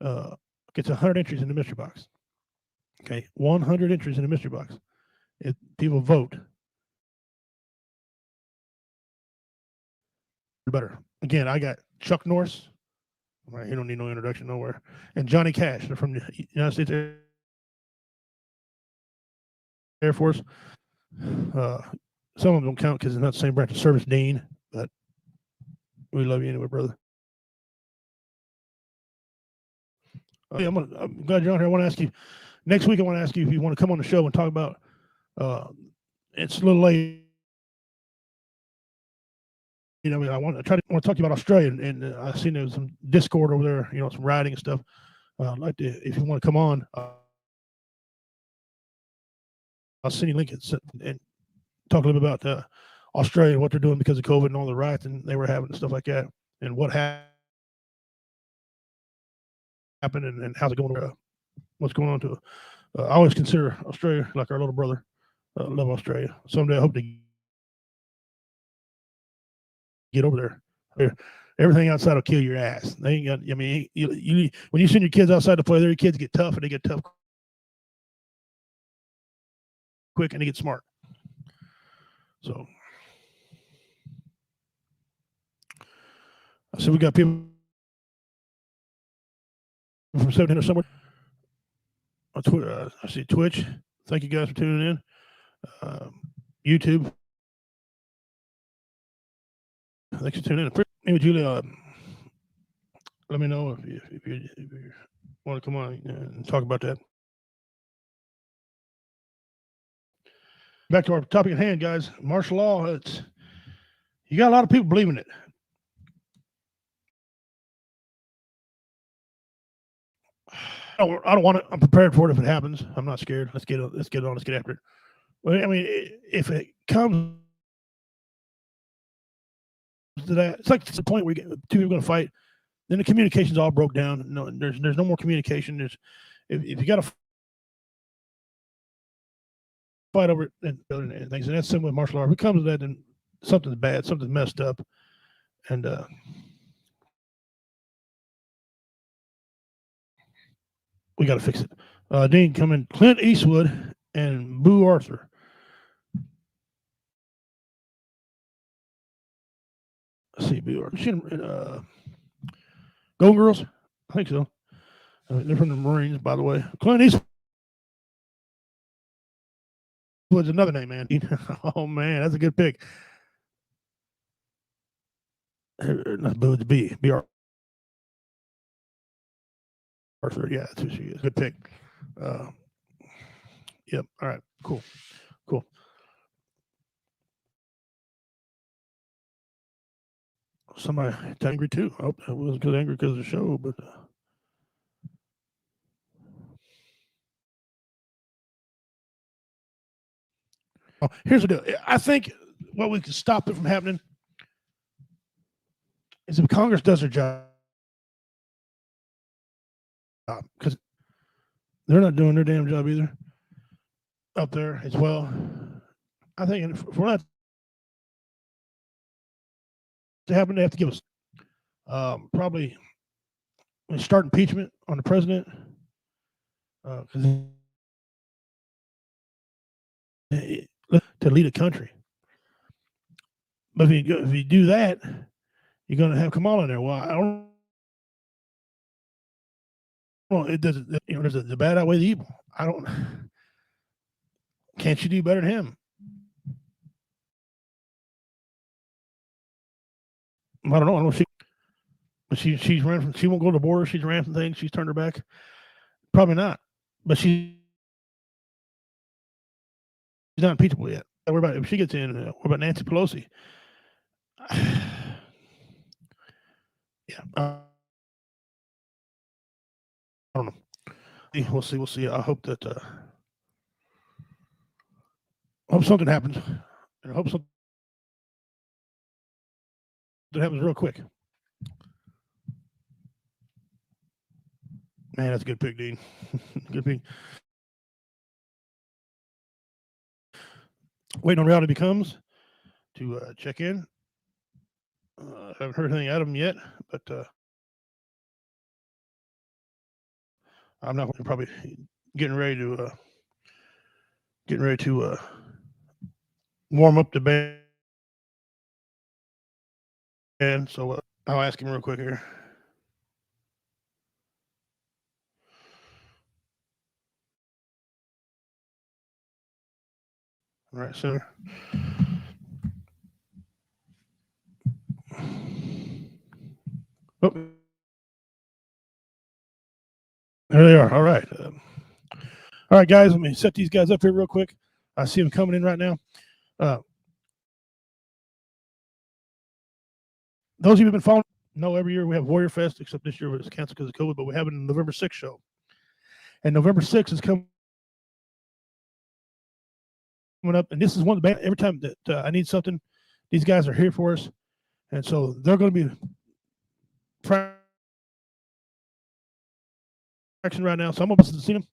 Gets 100 entries in the mystery box. Okay, 100 entries in the mystery box. If people vote, better. Again, I got Chuck Norris. Right, he don't need no introduction nowhere. And Johnny Cash. They're from the United States Air Force. Some of them don't count because it's not the same branch of service, Dean. But we love you anyway, brother. Okay, I'm glad you're on here. I want to ask you next week. I want to ask you if you want to come on the show and talk about. It's a little late. I want to talk to you about Australia, and I've seen there was some Discord over there. Some writing and stuff. I'd like to, if you want to come on, I'll send you a link and talk a little bit about Australia and what they're doing because of COVID and all the riots and they were having and stuff like that, and what happened and how's it going? What's going on to? I always consider Australia like our little brother. Love Australia. Someday I hope to get over there. Everything outside will kill your ass. They ain't got. I mean, you when you send your kids outside to play, their kids get tough, and they get tough quick, and they get smart. So we got people from 700 somewhere. On Twitter, I see Twitch. Thank you guys for tuning in. YouTube. Thanks for tuning in. Anyway, Julia, let me know if you want to come on and talk about that. Back to our topic at hand, guys. Martial law. You got a lot of people believing it. I don't want to. I'm prepared for it if it happens. I'm not scared. Let's get on. Let's get after it. Well, I mean, if it comes to that. It's like to the point where two people are going to fight. Then the communications all broke down. No, there's no more communication. There's if you got to fight over it and things, and that's similar with martial arts. If it comes to that, then something's bad, something's messed up, and we got to fix it. Dean, come in. Clint Eastwood and Boo Arthur. Let's see, Boo Arthur. Golden Girls? I think so. They're from the Marines, by the way. Clint Eastwood's another name, man. Oh, man, that's a good pick. Not Boo, it's B. B. Arthur. Yeah, that's who she is. Good pick. Yep. All right. Cool. Somebody angry too. I hope I wasn't because angry because of the show, but here's the deal. I think what we can stop it from happening is if Congress does their job, because they're not doing their damn job either up there as well. I think if we're not to happen, they have to give us probably start impeachment on the president to lead a country. But if you do that, you're going to have Kamala in there. Well, I don't. Well, it does. You know, there's the bad outweigh the evil. I don't. Can't you do better than him? I don't know. I don't know if she's ran from. She won't go to the border. She's ran from things. She's turned her back. Probably not. But she's not impeachable yet. What about if she gets in? What about Nancy Pelosi? Yeah. I don't know. We'll see. We'll see. I hope that. I hope something happens, and I hope something happens real quick. Man, that's a good pick, Dean. Good pick. Waiting on Reality Becomes to check in. I haven't heard anything out of him yet, but I'm not probably getting ready to warm up the band. And so I'll ask him real quick here. All right, sir. Oh. There they are. All right. All right, guys. Let me set these guys up here real quick. I see them coming in right now. Those of you who've been following, know every year we have Warrior Fest, except this year it was canceled because of COVID, but we have it in November 6th show. And November 6th is coming up. And this is one of the bands. Every time that I need something, these guys are here for us. And so they're going to be practicing right now. So I'm going to see them.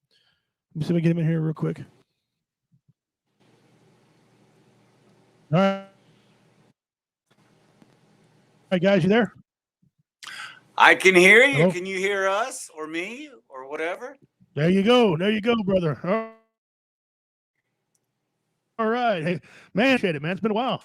Let me see if I can get them in here real quick. All right. All right, guys, you there? I can hear you. Hello? Can you hear us or me or whatever? There you go. There you go, brother. All right. Hey, man, appreciate it, man. It's been a while.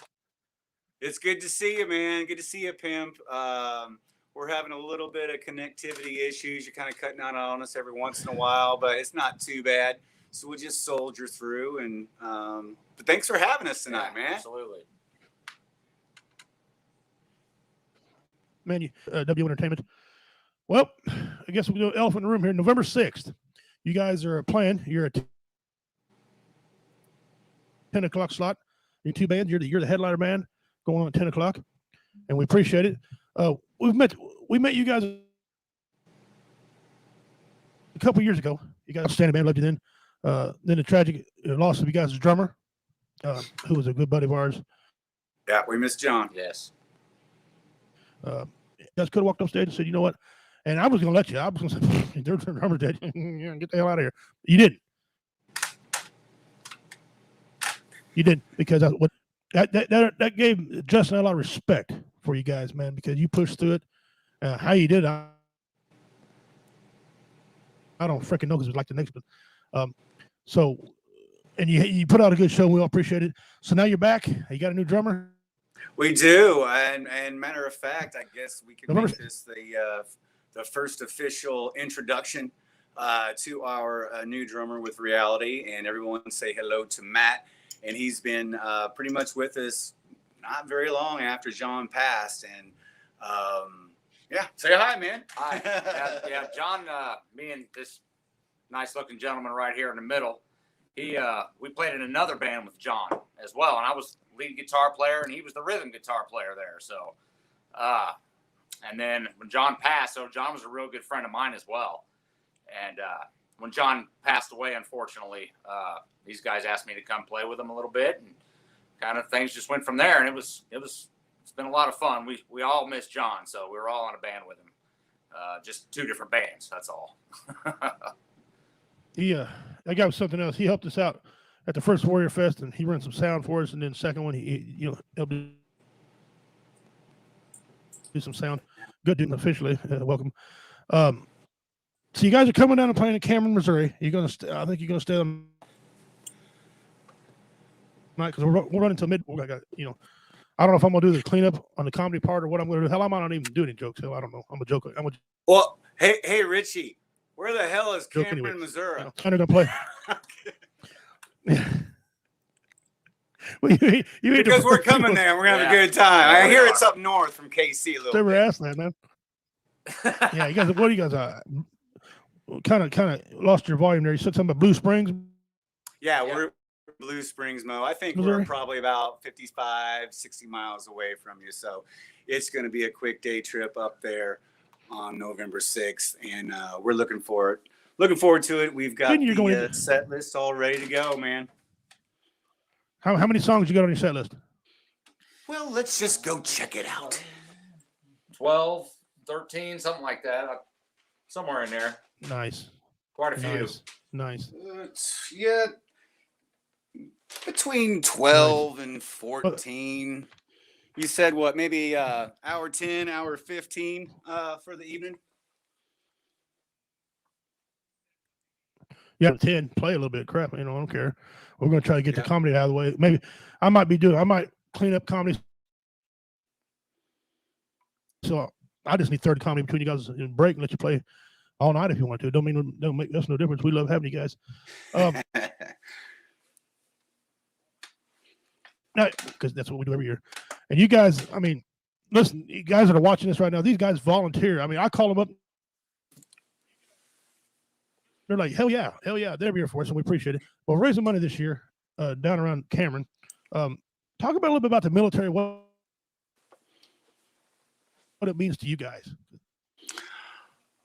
It's good to see you, man. Good to see you, Pimp. We're having a little bit of connectivity issues. You're kind of cutting out on us every once in a while, but it's not too bad. So we'll just soldier through. And but thanks for having us tonight, man. Absolutely. Man, W Entertainment. Well, I guess we'll do elephant in the room here. November 6th. You guys are playing. You're at 10 o'clock slot. You're two bands. You're the headliner band going on at 10 o'clock. And we appreciate it. We met you guys a couple years ago. You guys standing band, loved you then. Then the tragic loss of you guys' drummer, who was a good buddy of ours. Yeah, we miss John. Yes. You guys could have walked up stage and said, you know what? And I was going to let you. I was going to say, there's a drummer dead. Get the hell out of here. You didn't. You didn't, because that gave Justin a lot of respect for you guys, man, because you pushed through it. How you did, I don't freaking know, because it was like the next one. So, and you put out a good show. We all appreciate it. So now you're back. You got a new drummer? We do, and matter of fact, I guess we can make this the first official introduction to our new drummer with Reality, and everyone say hello to Matt. And he's been pretty much with us not very long after John passed. And yeah, say hi, man. Hi. Yeah, John, me and this nice-looking gentleman right here in the middle, we played in another band with John as well. And I was lead guitar player, and he was the rhythm guitar player there. So, and then when John passed, so John was a real good friend of mine as well. And when John passed away, unfortunately, these guys asked me to come play with them a little bit, and kind of things just went from there. And it's been a lot of fun. We all miss John, so we were all in a band with him, just two different bands. That's all. That guy was something else. He helped us out at the first Warrior Fest, and he ran some sound for us. And then the second one, he helped do some sound. Good dude, officially. Welcome. So you guys are coming down and playing in Cameron, Missouri. You're gonna. I think you're gonna stay on night, because we're running till mid. I got, I don't know if I'm gonna do the cleanup on the comedy part or what I'm gonna do. Hell, I might not even do any jokes. Hell, I don't know. I'm a joker. Well, hey, Richie, where the hell is Cameron, anyway. Missouri? I'm gonna play. Well, because we're coming there. We're gonna have a good time. I hear it's up north from KC a little Never bit. asked that, man. Yeah, you guys. What do you guys? Kind of lost your volume there. You said something about Blue Springs. Yeah, we're Blue Springs, Mo. I think Missouri? we're probably about 55, 60 miles away from you. So it's going to be a quick day trip up there on November 6th. And we're looking forward to it. We've got the set list all ready to go, man. How many songs you got on your set list? Well, let's just go check it out. 12, 13, something like that. Somewhere in there. Nice. Quite a few. Nice. Yeah. Between 12 and 14. You said what? Maybe hour 10, hour 15 for the evening? Yeah, 10. Play a little bit. Crap. I don't care. We're going to try to get the comedy out of the way. Maybe I might clean up comedy. So I just need third comedy between you guys and break and let you play all night if you want to. Don't make us no difference. We love having you guys. Because that's what we do every year. And you guys, I mean, listen, you guys that are watching this right now, these guys volunteer. I mean, I call them up. They're like, hell yeah. They're here for us, and we appreciate it. Well, raising money this year down around Cameron. Talk about a little bit about the military, what it means to you guys.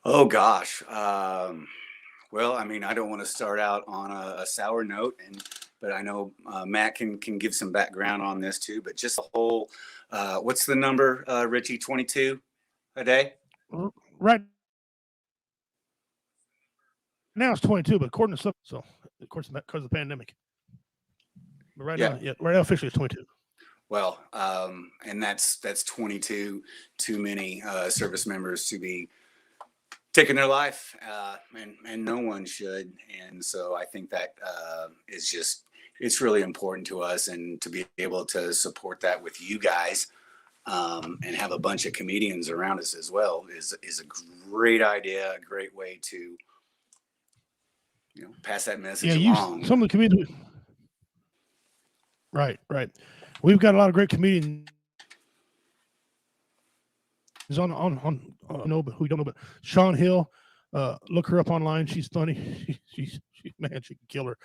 Oh, gosh. Well, I mean, I don't want to start out on a sour note, but I know Matt can give some background on this too. But just the whole, what's the number, Richie? 22 a day? Right now it's 22, but according to so of course because of the pandemic. But right now officially it's 22. Well, and that's 22 too many service members to be taking their life, and no one should. And so I think that it's really important to us, and to be able to support that with you guys, and have a bunch of comedians around us as well is a great idea, a great way to pass that message along. Some of the comedians. Right. We've got a lot of great comedians on who you don't know, but Sean Hill, look her up online. She's funny. She can kill her.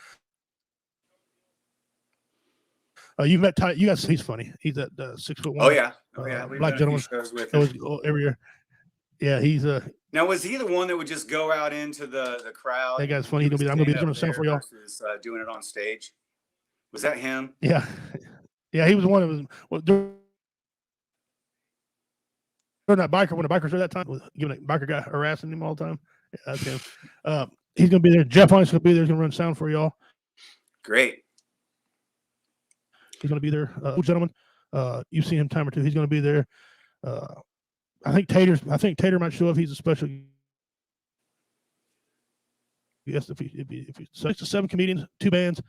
You met Ty. You guys, he's funny. He's at 6'1". Oh yeah. Black gentleman. Every year. Yeah, he's Now, was he the one that would just go out into the crowd? That guy's funny. I'm gonna be doing a sound for y'all. Versus, doing it on stage. Was that him? Yeah, he was one of them. Well, that biker when the bikers are that time, giving that biker guy harassing him all the time. Yeah, that's him. He's gonna be there. Jeff Hunt's gonna be there. He's gonna run sound for y'all. Great. He's gonna be there. Gentleman, you've seen him time or two. He's gonna be there. I think Tater might show up. He's a special guest. If he 6 to 7 comedians, 2 bands.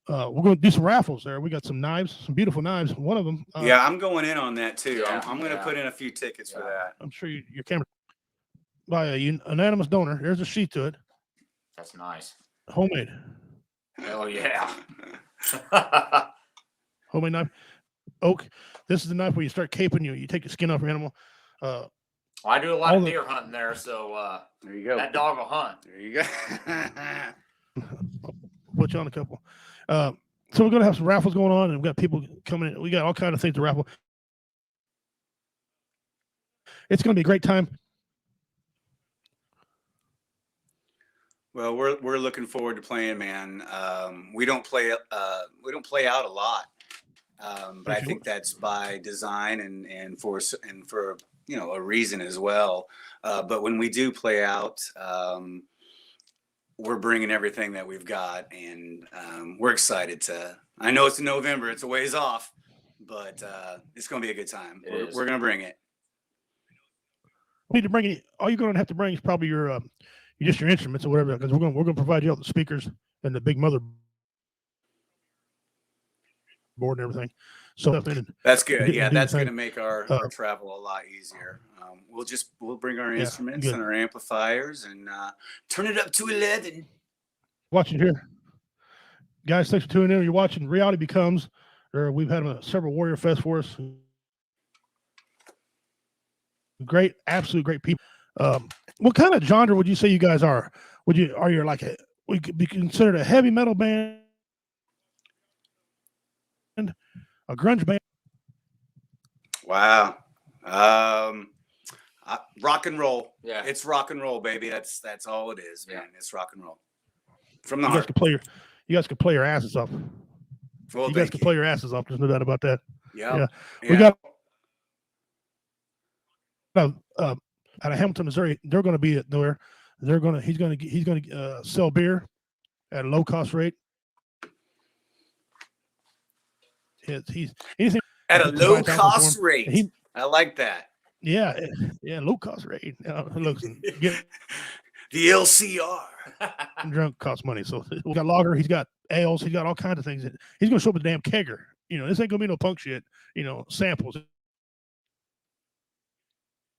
We're going to do some raffles there. We got some knives, some beautiful knives. One of them. Yeah, I'm going in on that too. Yeah, I'm going to put in a few tickets for that. I'm sure your camera by a unanimous donor. There's a sheet to it. That's nice. Homemade. Oh yeah. Homemade knife. Oak. This is the knife where you start caping. You take the skin off your animal. Well, I do a lot of deer hunting there, so there you go. That dog will hunt. There you go. Put you on a couple. So we're going to have some raffles going on, and we've got people coming in. We got all kinds of things to raffle. It's going to be a great time. Well, we're looking forward to playing, man. We don't play out a lot, but I think that's by design and for a reason as well. But when we do play out, we're bringing everything that we've got, and we're excited to. I know it's in November; it's a ways off, but it's going to be a good time. We're going to bring it. We need to bring it. All you're going to have to bring is probably your instruments or whatever, because we're going to provide you all the speakers and the big mother board and everything. So that's good. Yeah, that's going to make our travel a lot easier. We'll bring our instruments and our amplifiers and turn it up to 11. Watching here, guys. Thanks for tuning in. You're watching Reality Becomes. We've had several Warrior Fest for us. Great, absolute great people. What kind of genre would you say you guys are? Would you be considered a heavy metal band, a grunge band? Wow. Rock and roll. Yeah, it's rock and roll, baby. That's all it is, man. Yeah. It's rock and roll. From the you heart. You guys could play your asses off. Well, you guys could play your asses off. There's no doubt about that. Yeah. We got out of Hamilton, Missouri. They're going to be there. He's going to sell beer at a low cost rate. He's anything at a low cost rate. I like that. Yeah, low cost rate. Look, the LCR. Drunk costs money, so we got lager. He's got ales. He's got all kinds of things. He's gonna show up with a damn kegger. This ain't gonna be no punk shit. Samples.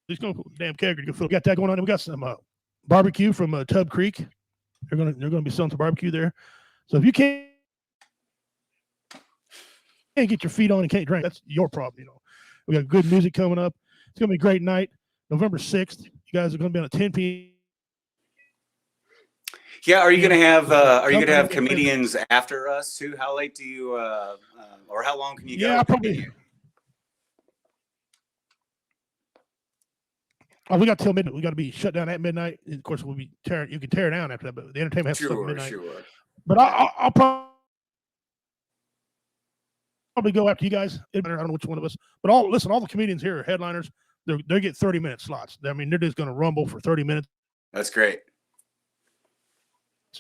He's gonna damn kegger. We got that going on. And we got some barbecue from Tub Creek. They're gonna be selling some barbecue there. So if you can't get your feet on and can't drink, that's your problem. We got good music coming up. It's gonna be a great night, November 6th. You guys are gonna be on at 10 p.m. Yeah, are you gonna have comedians after us too? How late do you or how long can you go? Yeah, probably. We got till midnight. We got to be shut down at midnight. And of course, we'll be you can tear it down after that, but the entertainment has to start at midnight. Sure. But I'll probably go after you guys. I don't know which one of us, but all the comedians here are headliners. They get 30-minute slots. I mean, they're just going to rumble for 30 minutes. That's great.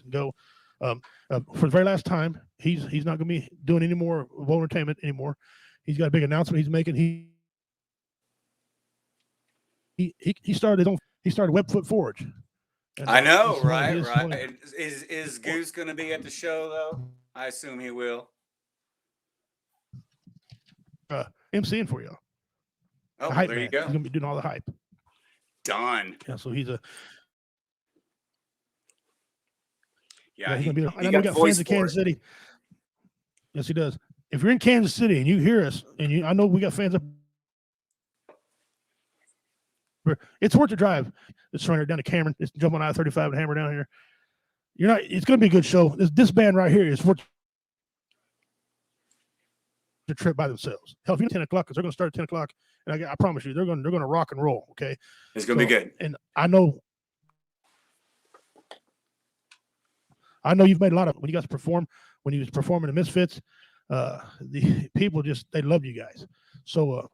Go for the very last time. He's not going to be doing any more entertainment anymore. He's got a big announcement he's making. He started his own. He started Webfoot Forge. I know, right? Is Goose going to be at the show though? I assume he will. MCing for you. Oh, there you go. He's gonna be doing all the hype. Done. Yeah, so he's a. Yeah, he's gonna be. I know we got fans in Kansas City. Yes, he does. If you're in Kansas City and you hear us, and I know we got fans up. It's worth the drive. It's running down to Cameron. It's jump on I-35 and hammer down here. It's going to be a good show. This band right here is worth the trip by themselves. Hell, if you're 10 o'clock, because they're going to start at 10 o'clock, and I promise you, they're going to rock and roll. Okay, it's going to be good. And I know you've made a lot of when you guys perform. When you was performing the Misfits, the people they love you guys. So.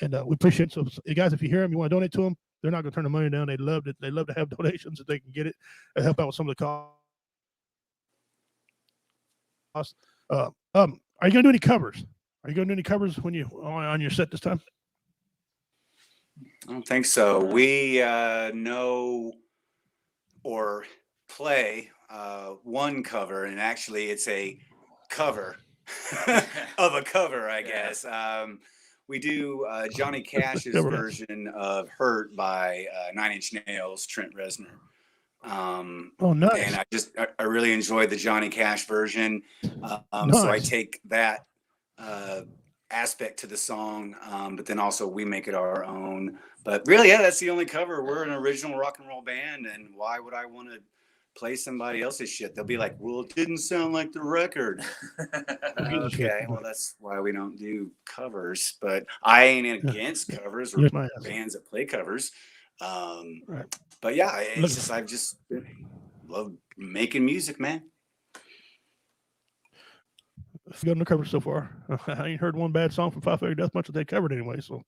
And we appreciate it. So, guys, if you hear them, you want to donate to them, they're not going to turn the money down. They love it. They love to have donations if they can get it and help out with some of the costs. Are you going to do any covers? Are you going to do any covers when you on your set this time? I don't think so. We know or play one cover, and actually it's a cover of a cover, I guess. We do Johnny Cash's version of Hurt by 9 Inch Nails, Trent Reznor. Oh, nice. And I really enjoyed the Johnny Cash version. Nice. So I take that aspect to the song, but then also we make it our own. But really, yeah, that's the only cover. We're an original rock and roll band, and why would I want to play somebody else's shit? They'll be like, well, it didn't sound like the record. Okay, well, that's why we don't do covers. But I ain't against covers or bands that play covers. But yeah, it's just, I've just love making music, man. It's good on the cover so far. I ain't heard one bad song from Five Finger Death Punch that they covered anyway. So,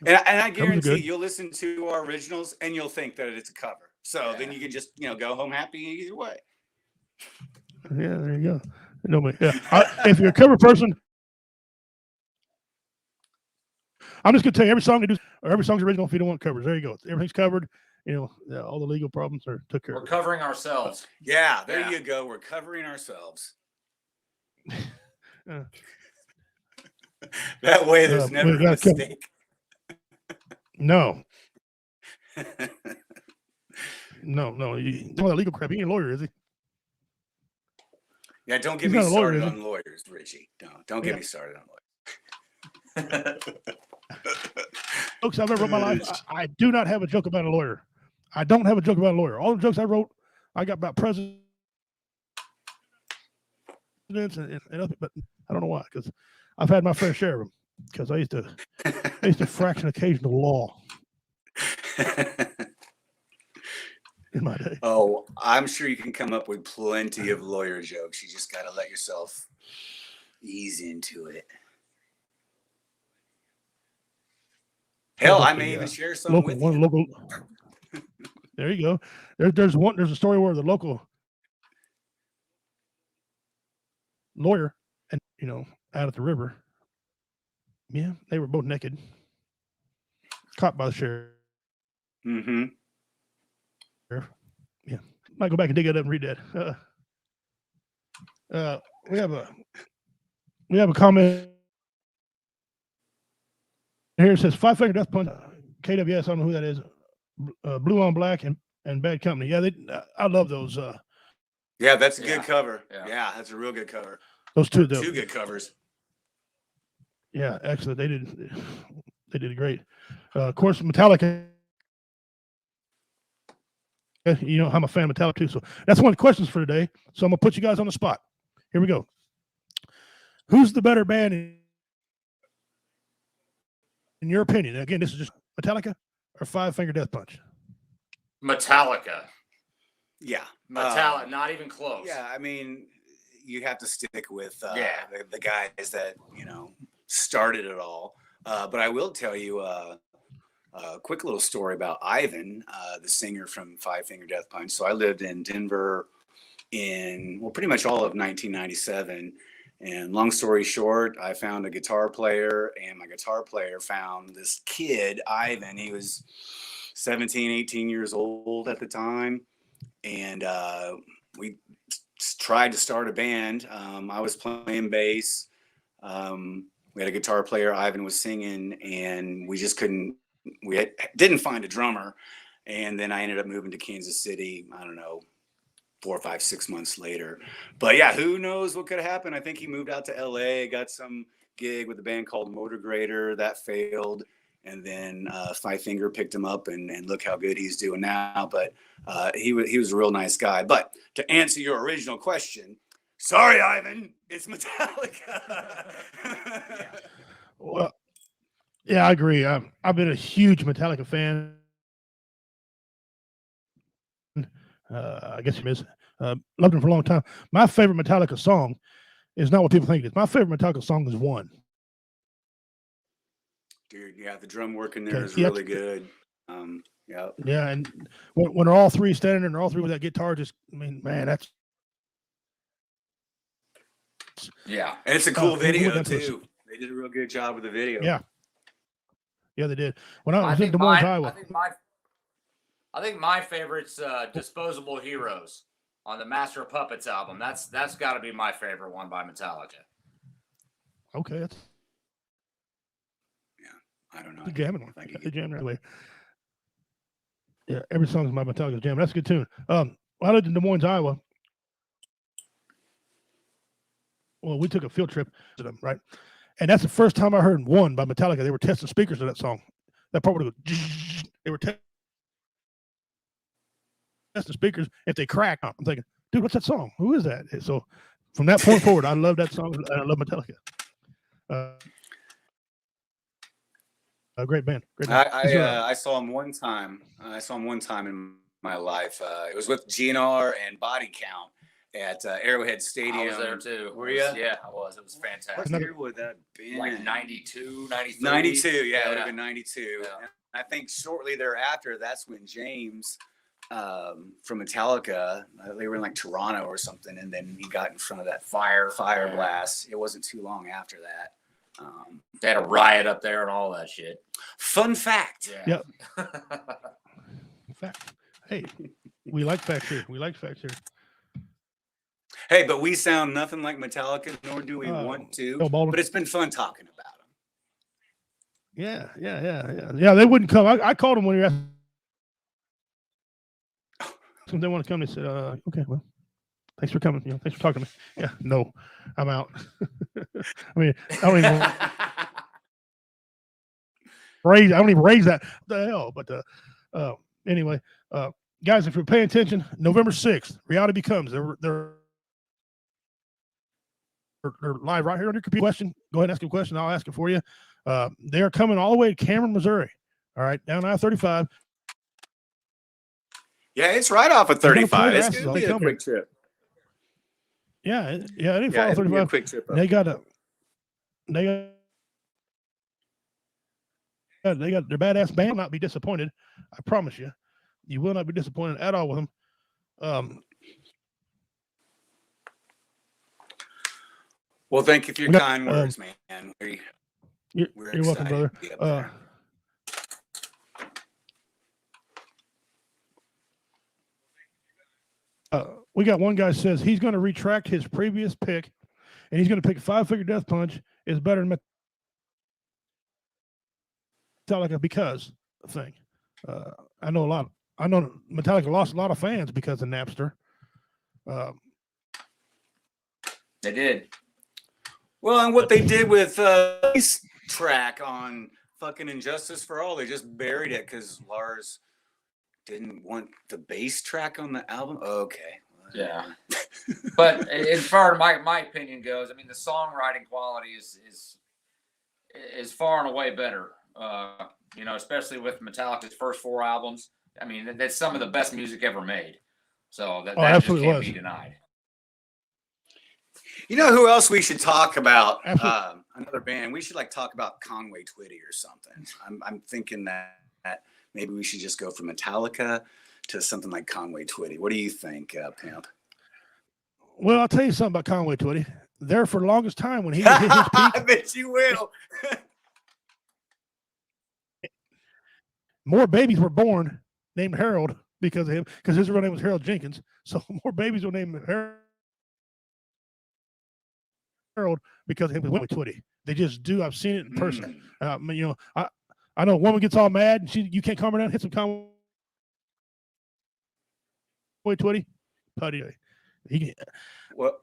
and I guarantee you'll listen to our originals and you'll think that it's a cover. So then you can just go home happy either way. Yeah, there you go. No, if you're a cover person, I'm just gonna tell you every song they do, or every song's original if you don't want covers. There you go. Everything's covered. All the legal problems are took care of. We're covering ourselves. Yeah, there you go. We're covering ourselves. That way there's never a mistake. No. No. That legal crap. He ain't a lawyer, is he? Yeah, don't get me started on lawyers, Richie. Don't get me started on lawyers. Jokes I've ever wrote in my life, I do not have a joke about a lawyer. I don't have a joke about a lawyer. All the jokes I wrote, I got about presidents and other, but I don't know why, because I've had my fair share of them. Because I used to fraction occasional law in my day. Oh, I'm sure you can come up with plenty of lawyer jokes. You just got to let yourself ease into it. Hell, I may even share some with you. There you go. There's a story where the local lawyer and out at the river. Yeah, they were both naked, caught by the sheriff. Mm-hmm. Yeah, might go back and dig it up and read that. We have a comment here. It says Five Finger Death Punch, KWS. I don't know who that is. Blue on Black and Bad Company. Yeah, I love those. Yeah, that's a good cover. Yeah, that's a real good cover. Those two good covers. Yeah, excellent. They did great. Of course, Metallica. I'm a fan of Metallica too. So that's one of the questions for today. So I'm gonna put you guys on the spot. Here we go. Who's the better band in your opinion? Again, this is just Metallica or Five Finger Death Punch. Metallica. Yeah, Metallica. Not even close. Yeah, I mean, you have to stick with the guys that started it all. But I will tell you a quick little story about Ivan, the singer from Five Finger Death Punch. So I lived in Denver pretty much all of 1997. And long story short, I found a guitar player, and my guitar player found this kid, Ivan. He was 17, 18 years old at the time. And we tried to start a band. I was playing bass. We had a guitar player, Ivan was singing, and we just didn't find a drummer. And then I ended up moving to Kansas City, I don't know, 4, 5, 6 months later. But yeah, who knows what could have happened. I think he moved out to LA, got some gig with a band called Motor Grader. That failed. And then Five Finger picked him up, and look how good he's doing now. But he was a real nice guy. But to answer your original question, sorry, Ivan, it's Metallica. Well, yeah, I agree. I've been a huge Metallica fan. I guess you miss. Loved them for a long time. My favorite Metallica song is not what people think it is. My favorite Metallica song is One. Dude, yeah, the drum work in there Okay, is yeah. really good. Yeah. Yeah, and when they're all three standing there and they're all three with that guitar, just I mean, man, that's Yeah. And it's a cool we video went to too. They did a real good job with the video. yeah, yeah, they did. When I I was in think Des Moines, my, Iowa, I think my favorite's "Disposable Heroes" on the Master of Puppets album. That's got to be my favorite one by Metallica. okay, that's I don't know. the jamming one. Thank you. The jam right away. Yeah, every song's my Metallica jam. That's a good tune. I lived in Des Moines, Iowa. Well, we took a field trip to them, right? And that's the first time I heard "One" by Metallica. They were testing speakers of that song. That part would go. They were testing speakers. If they crack, I'm thinking, dude, what's that song? Who is that? And so from that point forward, I love that song. I love Metallica. A great band. Great band. I saw him one time. I saw him one time in my life. It was with GNR and Body Count at Arrowhead Stadium. I was there too. Were you? Yeah, I was. It was fantastic. What year would that been? Like 92, 93. 92, yeah, it would have been 92. Yeah. And I think shortly thereafter, that's when James from Metallica, they were in like Toronto or something, and then he got in front of that fire blast. It wasn't too long after that. They had a riot up there and all that shit. Fun fact. Yeah. Fact. Hey, we like facts here. We like facts here. Hey, but we sound nothing like Metallica, nor do we want to. Bill Baldwin. But it's been fun talking about them. Yeah. They wouldn't come. I called them when you asked them they want to come. They said, "Okay, well, thanks for coming. Thanks for talking to me." Yeah, no, I'm out. I mean, I don't even raise that. What the hell? But anyway, guys, if you're paying attention, November 6th, Reality Becomes. They're live right here on your computer. Question. Go ahead and ask a question. I'll ask it for you. They are coming all the way to Cameron, Missouri. All right, down I-35. Yeah, it's right off of 35. It's going to be a quick trip. Yeah, it didn't follow 35. A quick trip. They got their badass band. Not be disappointed. I promise you, you will not be disappointed at all with them. Well, thank you for your kind words, man. You're welcome, brother. We got one guy says he's going to retract his previous pick, and he's going to pick Five-Finger Death Punch is better than Metallica because thing. I know Metallica lost a lot of fans because of Napster. They did. Well, and what they did with this track on fucking Injustice for All, they just buried it because Lars didn't want the bass track on the album. Okay. Yeah. But as far as my opinion goes, I mean, the songwriting quality is far and away better. Especially with Metallica's first 4 albums. I mean, that's some of the best music ever made. So that just can't be denied. You know who else we should talk about? Another band. We should talk about Conway Twitty or something. I'm thinking that maybe we should just go from Metallica to something like Conway Twitty. What do you think, Pimp? Well, I'll tell you something about Conway Twitty. There for the longest time when he was his peak. I bet you will. More babies were born named Harold because of him, because his real name was Harold Jenkins. So more babies were named Harold because of him with Twitty. They just do. I've seen it in person. I know a woman gets all mad and you can't calm her down. Hit some Conway Twitty. Putty. Well,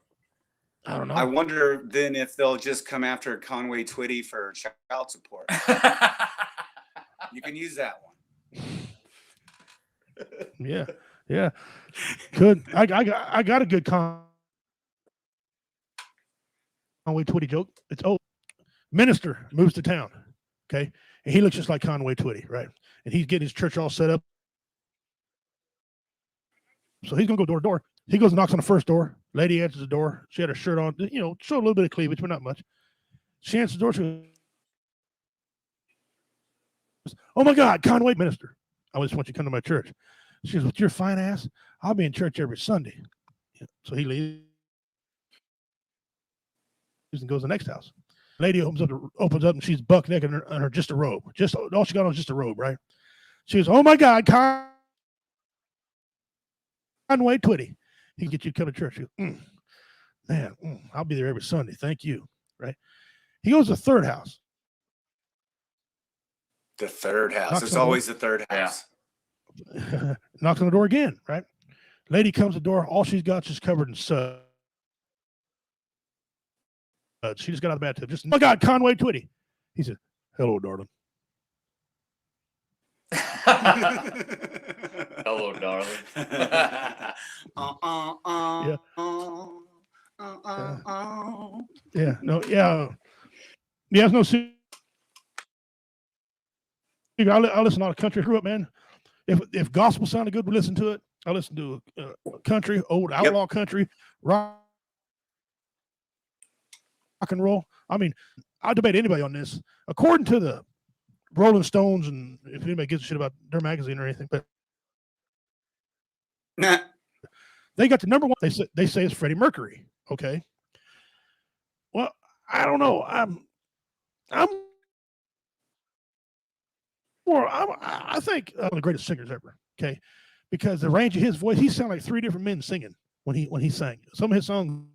I don't know. I wonder then if they'll just come after Conway Twitty for child support. You can use that one. Yeah. Good. I got a good Conway Twitty joke. It's old. Minister moves to town. Okay. And he looks just like Conway Twitty, right? And he's getting his church all set up. So he's gonna go door to door. He goes and knocks on the first door. Lady answers the door. She had her shirt on, show a little bit of cleavage, but not much. She answers the door. She goes, Oh my God, Conway minister. I just want you to come to my church. She goes, with your fine ass, I'll be in church every Sunday. So he leaves and goes to the next house. Lady opens up and she's buck naked in her just a robe. Just all she got on was just a robe, right? She goes, oh my God, Conway Twitty. He can get you to come to church. She goes, I'll be there every Sunday. Thank you. Right? He goes to the third house. The third house. There's always the third house. Knocks on the door again, right? Lady comes to the door. All she's got is just covered in suds. She just got out of the bathtub. Just, oh my God, Conway Twitty. He said, hello, darling. Hello, darling. Yeah. No, yeah. Yeah, it's no secret. I listen to a lot of country. I grew up, man. If gospel sounded good, we listen to it. I listen to country, old outlaw country, rock and roll. I mean, I debate anybody on this. According to the Rolling Stones, and if anybody gives a shit about their magazine or anything, but they got the number one. They say it's Freddie Mercury. Okay. Well, I don't know. I think one of the greatest singers ever. Okay, because the range of his voice, he sounded like three different men singing when he sang. Some of his songs,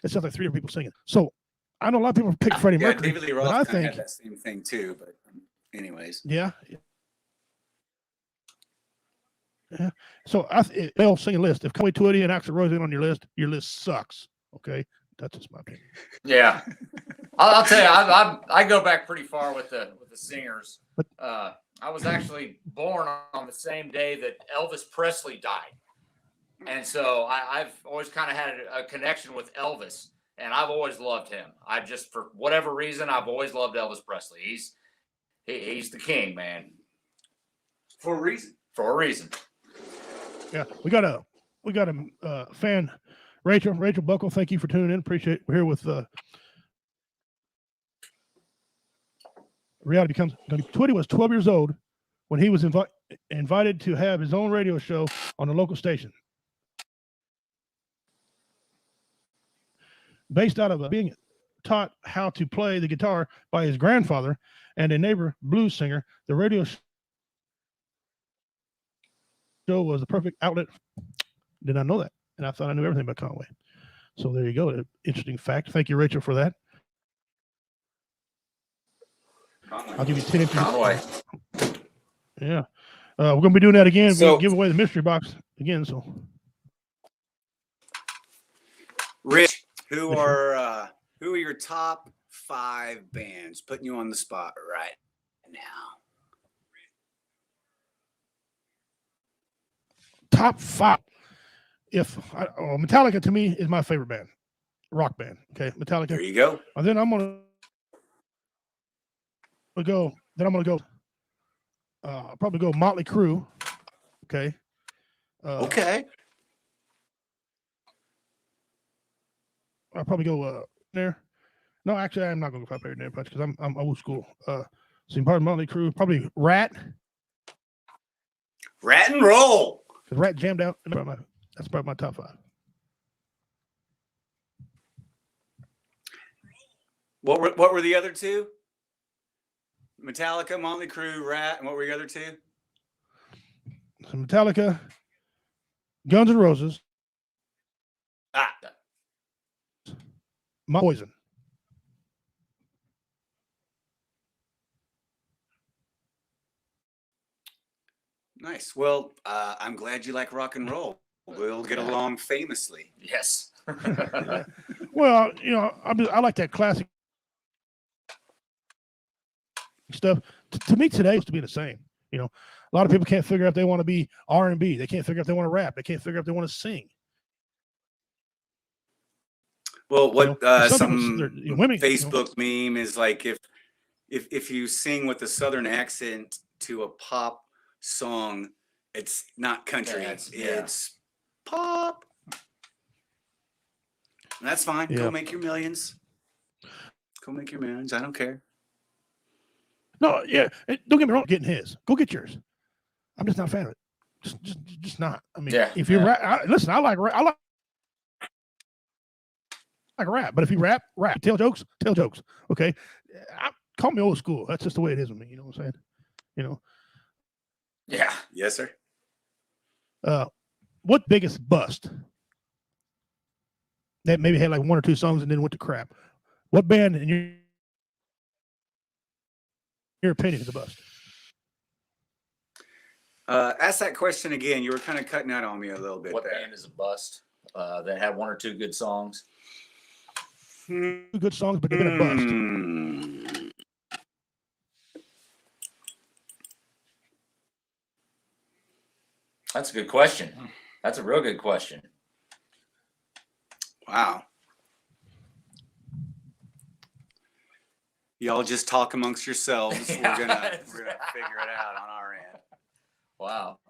it sounds like three different people singing. So I know a lot of people pick Freddie Mercury. David Lee Roth I think had that same thing too. But anyways, yeah. So they'll sing a list. If Conway Twitty and Axl Rose ain't on your list sucks. Okay, that's just my opinion. Yeah, I'll tell you, I go back pretty far with the singers. I was actually born on the same day that Elvis Presley died, and so I've always kind of had a connection with Elvis, and I've always loved him. I just, for whatever reason, I've always loved Elvis Presley. He's the king, man. For a reason. For a reason. Yeah, we got a fan, Rachel Buckle. Thank you for tuning in. Appreciate it. We're here with Reality Becomes. Twitty was 12 years old when he was invited to have his own radio show on a local station. Based out of being taught how to play the guitar by his grandfather and a neighbor blues singer, the radio show was the perfect outlet. Did not know that, and I thought I knew everything about Conway. So there you go. Interesting fact. Thank you, Rachel, for that. I'll give you 10 inches. Conway. Yeah, we're gonna be doing that again. So, we'll give away the mystery box again. So, Rich, who are your top 5 bands? Putting you on the spot right now. top 5. Metallica to me is my favorite band, rock band. Okay, Metallica. There you go. And then I'm gonna go. Probably go Motley Crue. Okay. Okay. I'll probably go there. No, actually, I'm not going to go Fire Punch because I'm old school. So part of Motley Crue, probably Rat. Rat and roll. Because Rat jammed out. That's probably my top 5. What were the other 2? Metallica, Motley Crue, Rat, and what were the other 2? So Metallica, Guns N' Roses, Poison. Nice. Well, I'm glad you like rock and roll. We'll get along famously. Yes. Well, I like that classic stuff. To me, today is to be the same. A lot of people can't figure out if they want to be R&B. They can't figure out if they want to rap. They can't figure out if they want to sing. Well, what some women, Facebook meme is like if you sing with a Southern accent to a pop song, it's not country. Yeah, it's pop. And that's fine. Yeah. Go make your millions. I don't care. No, yeah. Don't get me wrong. Getting his. Go get yours. I'm just not a fan of it. Just not. I mean, if you rap, listen, I like rap, but if you rap, tell jokes. Okay, call me old school. That's just the way it is with me. You know what I'm saying? You know. Yeah. Yes, sir. What biggest bust that maybe had like one or two songs and then went to crap? What band, in your opinion, is a bust? Ask that question again. You were kind of cutting out on me a little bit. What band is a bust that had one or two good songs? Good songs, but they're gonna bust. That's a good question. That's a real good question. Wow. Y'all just talk amongst yourselves. We're gonna figure it out on our end. Wow.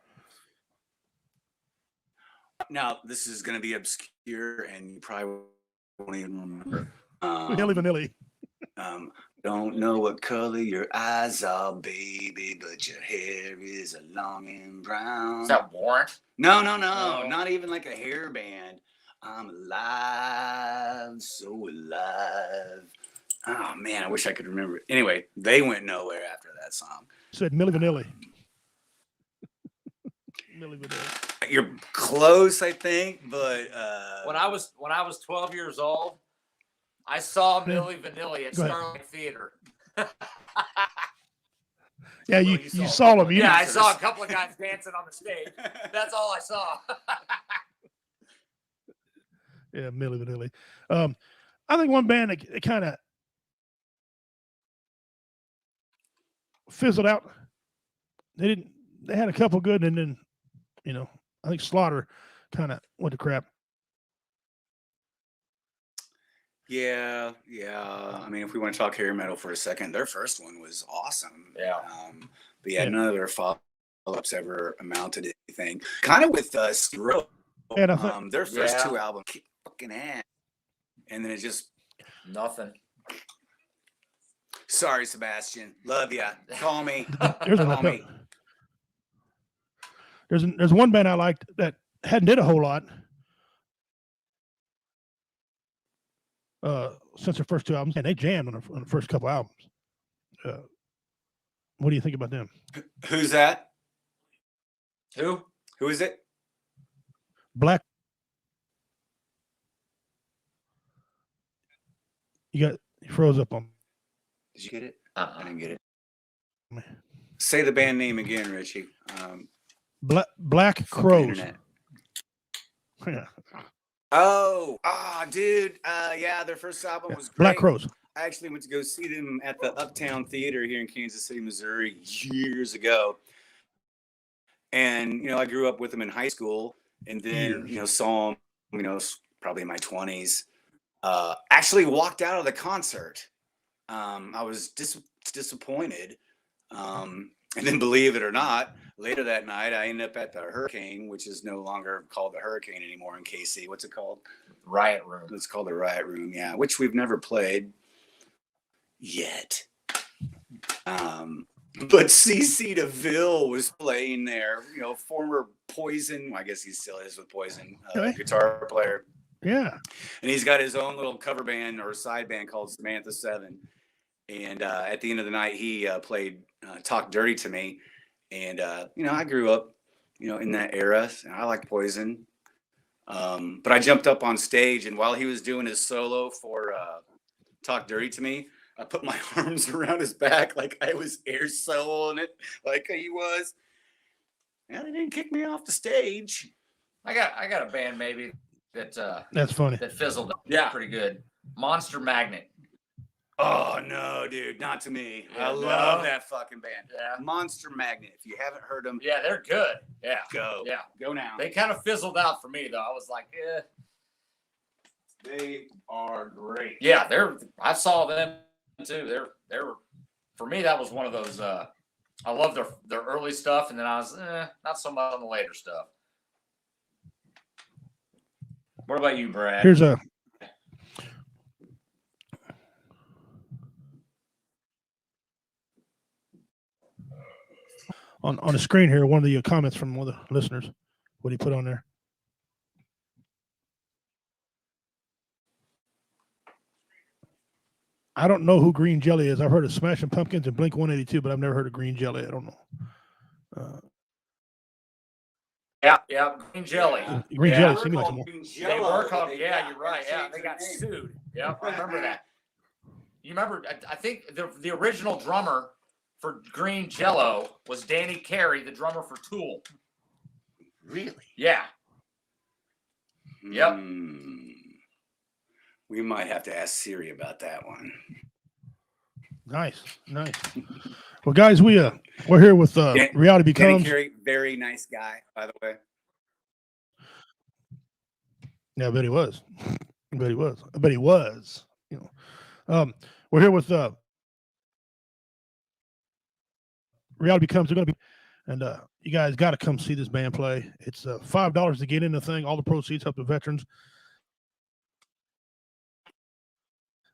Now this is gonna be obscure, and you probably won't even remember. Vanilli. Don't know what color your eyes are, baby, but your hair is long and brown. Is that Warrant? No. Not even like a hair band. I'm alive, so alive. Oh man, I wish I could remember it. Anyway, they went nowhere after that song. Said Milli Vanilli. Milli Vanilli. You're close, I think, but when I was 12 years old, I saw Milli Vanilli at Starlight Theater. Yeah, you saw him. Yeah, I saw a couple of guys dancing on the stage. That's all I saw. Yeah, Milli Vanilli. I think one band that kind of fizzled out. They had a couple good, and then I think Slaughter kind of went to crap. Yeah. I mean, if we want to talk hair metal for a second, their first one was awesome. Yeah. But yeah, none of their follow-ups ever amounted to anything. Kind of with Skro. Their first two albums kicked fucking ass, and then it just nothing. Sorry, Sebastian. Love ya. Call me. There's one band I liked that hadn't did a whole lot since their first two albums, and they jammed on the first couple albums. What do you think about them? Who's that? Who is it? Black. You froze up on. Did you get it? I didn't get it. Say the band name again, Richie. Black Crows. Yeah. Oh, dude. Yeah, their first album was great. Black Crows. I actually went to go see them at the Uptown Theater here in Kansas City, Missouri years ago. And, I grew up with them in high school, and then, saw them, probably in my 20s. Actually walked out of the concert. I was disappointed. And then, believe it or not, later that night, I ended up at the Hurricane, which is no longer called the Hurricane anymore in KC. What's it called? Riot Room. It's called the Riot Room, yeah, which we've never played yet. But CC DeVille was playing there, former Poison. I guess he still is with Poison, guitar player. Yeah. And he's got his own little cover band or side band called Samantha 7. And at the end of the night, he played Talk Dirty to Me. And, I grew up, in that era. And I liked Poison. But I jumped up on stage, and while he was doing his solo for Talk Dirty to Me, I put my arms around his back like I was air soloing it like he was. And they didn't kick me off the stage. I got a band maybe that's funny. That fizzled out pretty good. Monster Magnet. Oh no, dude, not to me. I love that fucking band. Yeah. Monster Magnet. If you haven't heard them, yeah, they're good. Yeah, go now. They kind of fizzled out for me though. I was like, they are great. Yeah, I saw them too. They're for me. That was one of those. I love their early stuff, and then I was not so much on the later stuff. What about you, Brad? Here's a. on the screen here one of the comments from one of the listeners. What he put on there? I don't know who Green Jelly is. I've heard of Smashing Pumpkins and Blink 182, but I've never heard of Green Jelly. I don't know. Yeah, Green Jelly. Green Jelly. Seems like some more. They were called, yeah, you're right. Yeah, they got sued. Yeah, I remember that. You remember, I think the original drummer for Green Jello was Danny Carey, the drummer for Tool. Really? Yeah. Yep. We might have to ask Siri about that one. Nice. Well, guys, we're here with Reality Becomes. Danny Carey, very nice guy, by the way. Yeah, I bet he was. I bet he was. You know, we're here with Reality Becomes. They're going to be, and you guys got to come see this band play. It's $5 to get in the thing. All the proceeds help the veterans.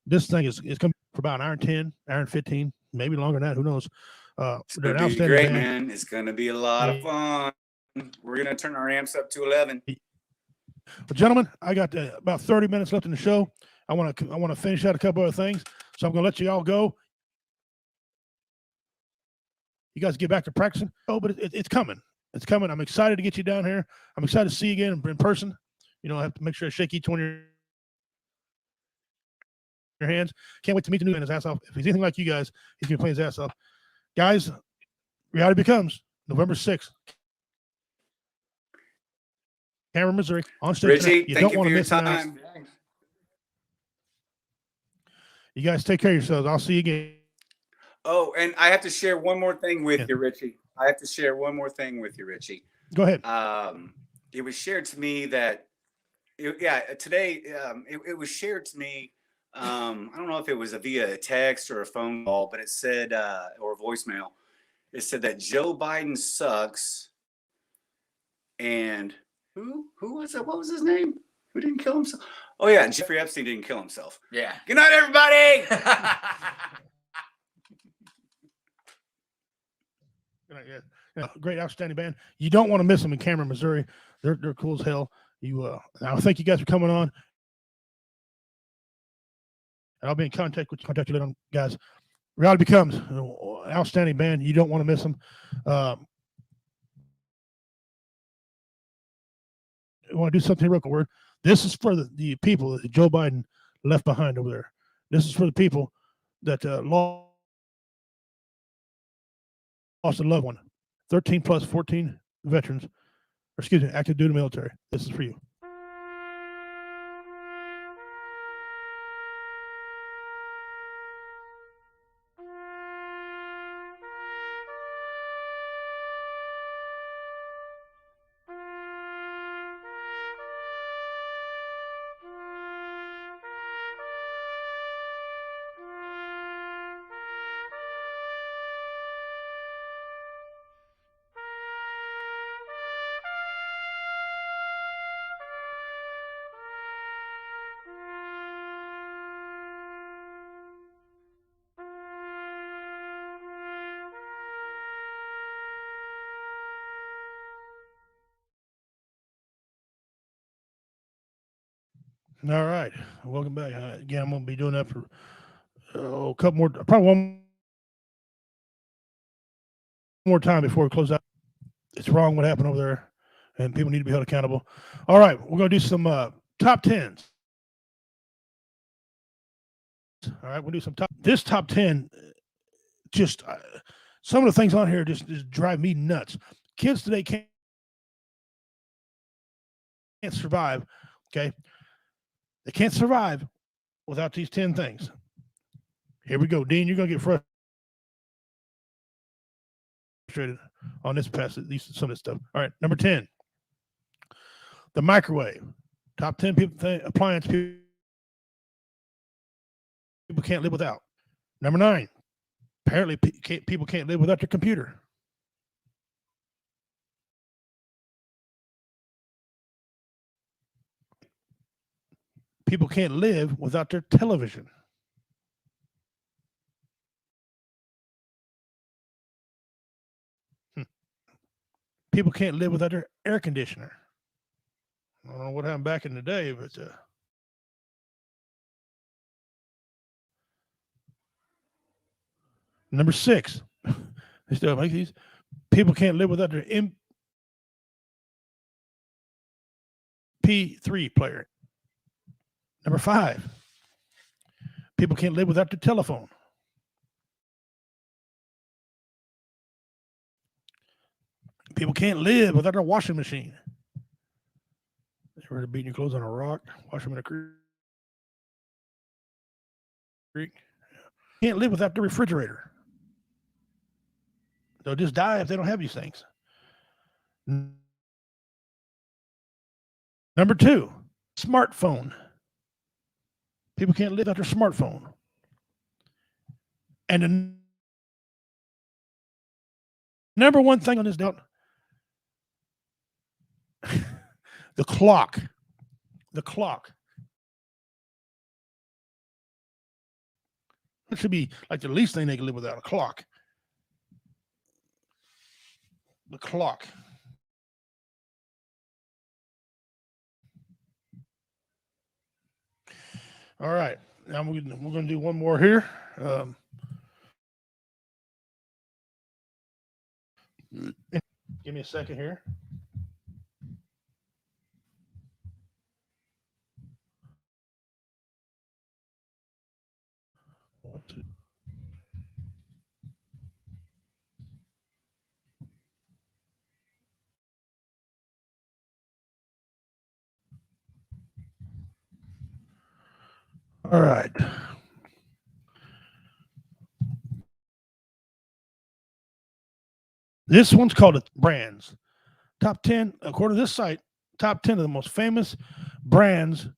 This thing is coming for about an hour and 10, hour and 15, maybe longer than that. Who knows? It's going to be great, man. It's going to be a lot of fun. We're going to turn our amps up to 11. Well, gentlemen, I got about 30 minutes left in the show. I want to finish out a couple other things, so I'm going to let you all go. You guys get back to practicing. Oh, but it's coming. It's coming. I'm excited to get you down here. I'm excited to see you again in person. You know, I have to make sure I shake each one of your hands. Can't wait to meet the new man his ass off. If he's anything like you guys, he's going to play his ass off. Guys, Reality Becomes November 6th. Cameron, Missouri. On stage. Richie, you thank don't you want for to your miss time. You guys take care of yourselves. I'll see you again. Oh, and I have to share one more thing with you, Richie. Go ahead. It was shared to me that, today it was shared to me. I don't know if it was via a text or a phone call, but it said, or a voicemail. It said that Joe Biden sucks. And who was it? What was his name? Who didn't kill himself? Oh yeah, Jeffrey Epstein didn't kill himself. Yeah. Good night, everybody. Great, outstanding band. You don't want to miss them in Cameron, Missouri. They're cool as hell. I thank you guys for coming on. And I'll be in contact with you later on, guys. Reality Becomes an outstanding band. You don't want to miss them. I want to do something real quick. This is for the people that Joe Biden left behind over there. This is for the people that lost a loved one. 13 plus 14 veterans, active duty military. This is for you. All right, welcome back. Again, I'm going to be doing that for a couple more, probably one more time before we close out. It's wrong what happened over there, and people need to be held accountable. All right, we're going to do some top tens. All right, we'll do some this top 10. Just some of the things on here just drive me nuts. Kids today can't survive. Okay. They can't survive without these 10 things. Here we go. Dean, you're going to get frustrated on this pass, at least some of this stuff. All right, number 10. The microwave. Top 10 appliance people can't live without. Number 9. Apparently, people can't live without their computer. People can't live without their television. People can't live without their air conditioner. I don't know what happened back in the day, but number 6, they still make these. People can't live without their MP3 player. Number 5, people can't live without their telephone. People can't live without their washing machine. Ever beating your clothes on a rock, wash them in a creek. Can't live without the refrigerator. They'll just die if they don't have these things. Number 2, smartphone. People can't live without their smartphone. And the number one thing on this note, the clock. The clock. It should be like the least thing they can live without, a clock. The clock. All right. Now we're going to do one more here. Give me a second here. All right. This one's called brands. Top 10, according to this site, top 10 of the most famous brands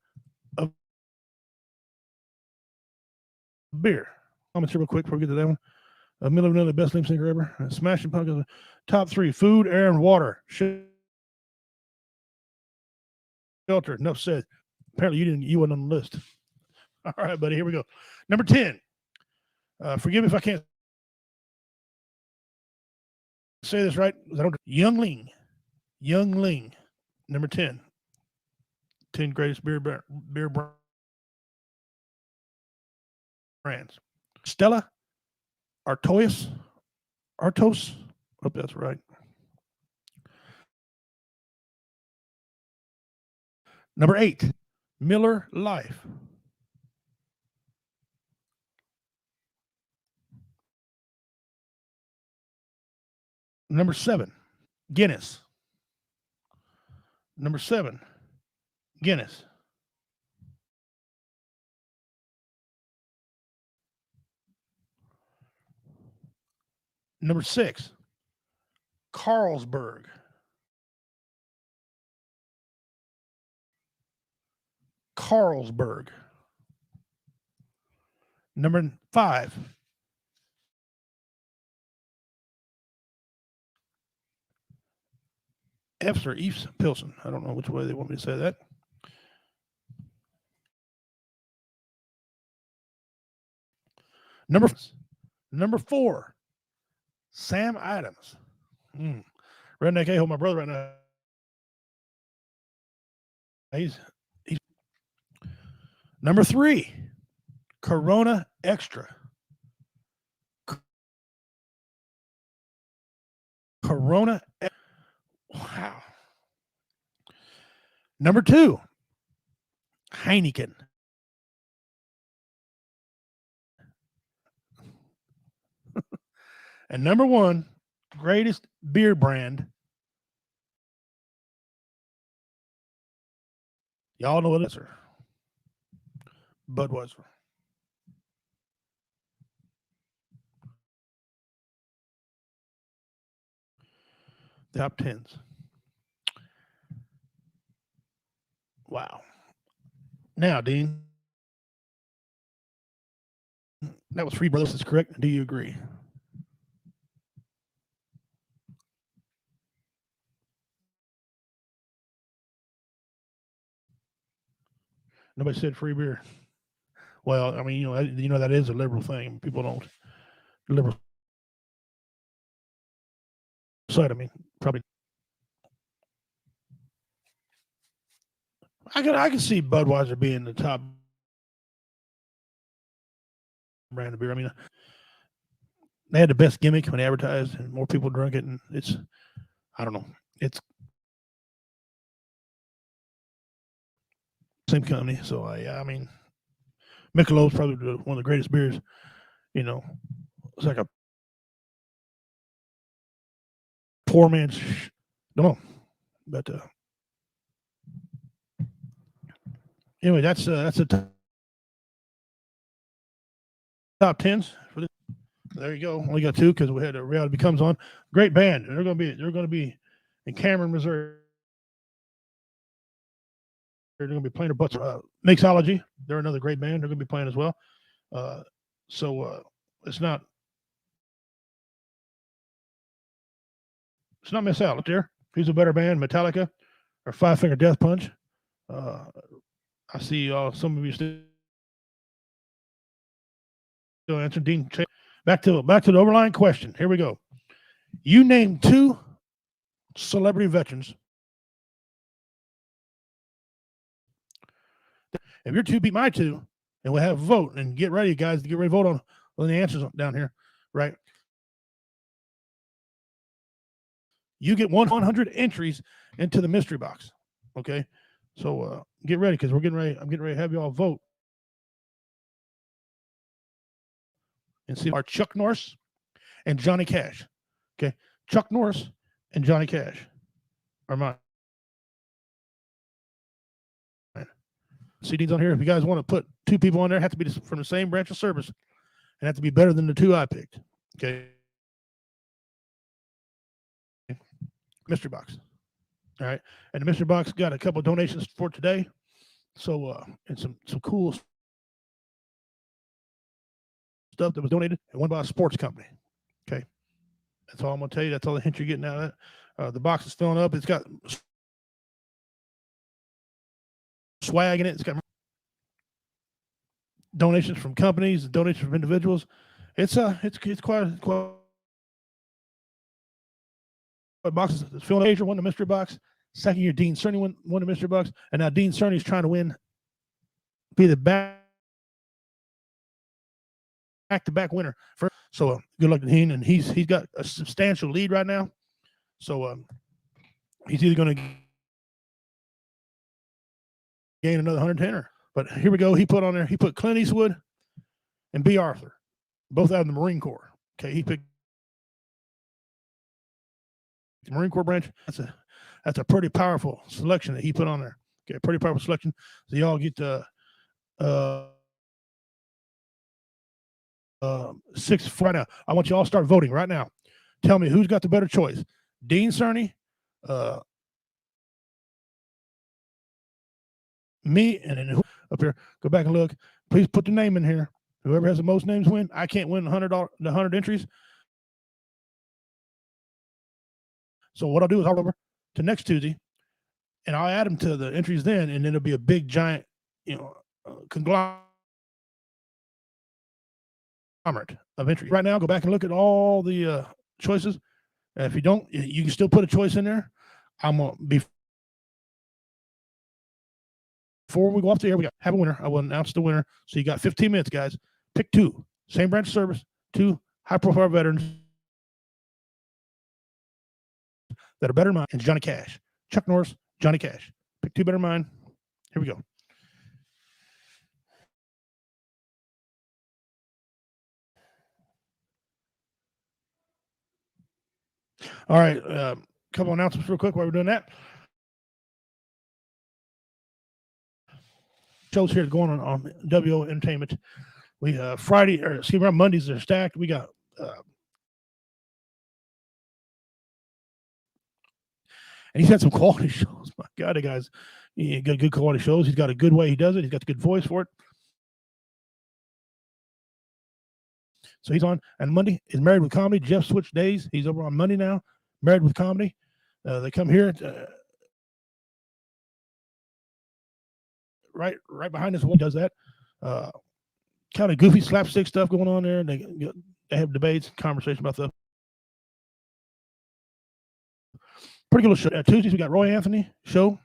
of beer. Comments here real quick before we get to that one. Vanilli, best lip syncer ever. Smashing Pumpkins. Top 3, food, air, and water. Shelter. Enough said. Apparently you weren't on the list. All right, buddy, here we go. Number 10. Forgive me if I can't say this right. Youngling. Number 10. 10 greatest beer brands. Stella Artois. Hope that's right. Number 8. Miller Lite. Number 7, Guinness. Number 7, Guinness. Number 6, Carlsberg. Number 5, F's or East Pilsen. I don't know which way they want me to say that. Number 4, Sam Adams. Redneck A-hole, my brother right now. He's number 3, Corona Extra. Corona. Wow. Number 2, Heineken. And number 1, greatest beer brand. Y'all know what it is, sir. Budweiser. Top 10s. Wow. Now, Dean, that was Free Brothers. Is correct. Do you agree? Nobody said free beer. Well, I mean, you know that is a liberal thing. People don't liberal side. I mean, probably I can see Budweiser being the top brand of beer. I mean, they had the best gimmick when they advertised, and more people drank it. And it's, I don't know, it's same company. So yeah, I mean, Michelob's probably one of the greatest beers. You know, it's like a poor man's. Don't know, but anyway, that's the top tens for this. There you go. Only got two because we had Reality Becomes on. Great band. They're going to be in Cameron, Missouri. They're going to be playing their butts. Mixology. They're another great band. They're going to be playing as well. So it's not miss out. Look there. Who's a better band, Metallica or Five Finger Death Punch? I see some of you still answering. Dean, back to the overlying question. Here we go. You name two celebrity veterans. If your two beat my two, and we'll have a vote, and get ready, guys, to get ready to vote on the answers down here, right? You get 100 entries into the mystery box. Okay, so get ready because I'm getting ready to have you all vote and see our Chuck Norris and Johnny Cash. Okay, Chuck Norris and Johnny Cash are mine. CDs on here. If you guys want to put two people on there, have to be from the same branch of service and have to be better than the two I picked. Okay. Mystery box. All right. And the mystery box got a couple of donations for today. So, and some cool stuff that was donated and one by a sports company. Okay. That's all I'm going to tell you. That's all the hint you're getting out of it. The box is filling up. It's got swag in it. It's got donations from companies, donations from individuals. It's quite boxes. It's Phil Asia won the mystery box. Second year, Dean Cerny won the mystery box, and now Dean Cerny is trying to be the back-to-back winner. So good luck to Dean, and he's got a substantial lead right now. So he's either going to gain another 110 but here we go. He put Clint Eastwood and B. Arthur, both out of the Marine Corps. Okay, he picked the Marine Corps branch. That's a pretty powerful selection that he put on there. Okay, pretty powerful selection. So y'all get 6 right now. I want you all to start voting right now. Tell me who's got the better choice. Dean Cerny, me, and then who up here. Go back and look. Please put the name in here. Whoever has the most names win. I can't win the 100 entries. So what I'll do is I'll go over to next Tuesday, and I'll add them to the entries then, and then it'll be a big giant, conglomerate of entries. Right now, go back and look at all the choices. And if you don't, you can still put a choice in there. I'm gonna be. Before we go off the air, we got have a winner. I will announce the winner. So you got 15 minutes, guys. Pick two. Same branch of service. Two high-profile veterans that are better than mine. And Johnny Cash. Chuck Norris, Johnny Cash. Pick two better than mine. Here we go. All right. Couple announcements real quick while we're doing that. Shows here going on WO Entertainment. We on Mondays they're stacked. We got and he's had some quality shows. My God, the guys, he got good quality shows. He's got a good way he does it. He's got a good voice for it. So he's on. And Monday is Married with Comedy. Jeff switched days. He's over on Monday now. Married with Comedy. They come here. Right behind us, one does that. Kind of goofy slapstick stuff going on there. They have debates, conversation about stuff. Pretty cool show. Tuesdays we got Roy Anthony show.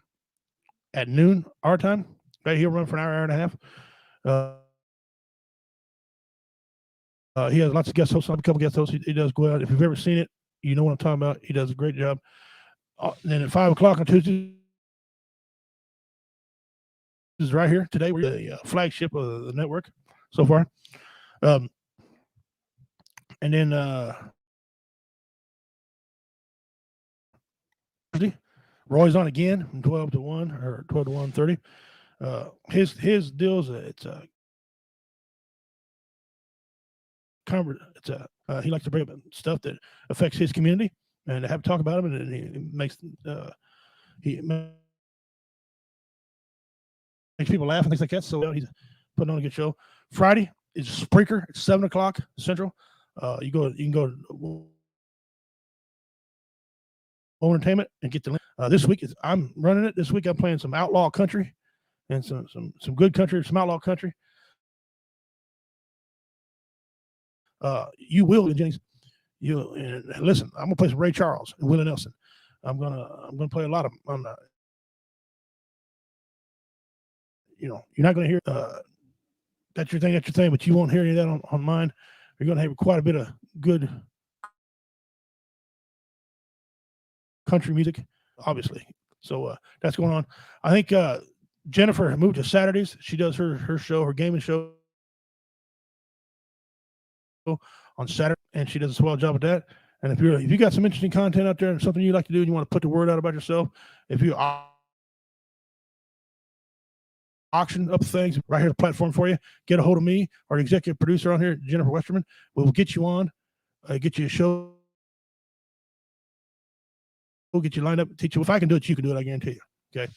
at noon our time. Right, he'll run for an hour, hour and a half. He has lots of guest hosts, a couple guest hosts. He does go out. If you've ever seen it, you know what I'm talking about. He does a great job. Then at 5 o'clock on Tuesday, this is right here today. We're the flagship of the network so far. And then Roy's on again from 12 to 1 or 12 to 1:30. His deals, it's he likes to bring up stuff that affects his community and have to talk about them, and he makes people laugh and things like that. So he's putting on a good show. Friday is Spreaker at 7 o'clock Central. You can go to Entertainment and get the link. This week I'm running it. This week I'm playing some outlaw country and some good country, some outlaw country. You will, Jennings. And listen, I'm gonna play some Ray Charles and Willie Nelson. I'm gonna play a lot of them. You're not gonna hear that's your thing, but you won't hear any of that on mine. You're gonna have quite a bit of good country music, obviously. So that's going on. I think Jennifer moved to Saturdays. She does her show, her gaming show on Saturday, and she does a swell job with that. And if you got some interesting content out there and something you like to do and you want to put the word out about yourself, if you auction up things, right here the platform for you, get a hold of me or the executive producer on here, Jennifer Westerman. We'll get you on, get you a show, we'll get you lined up, teach you. If I can do it, you can do it, I guarantee you. Okay,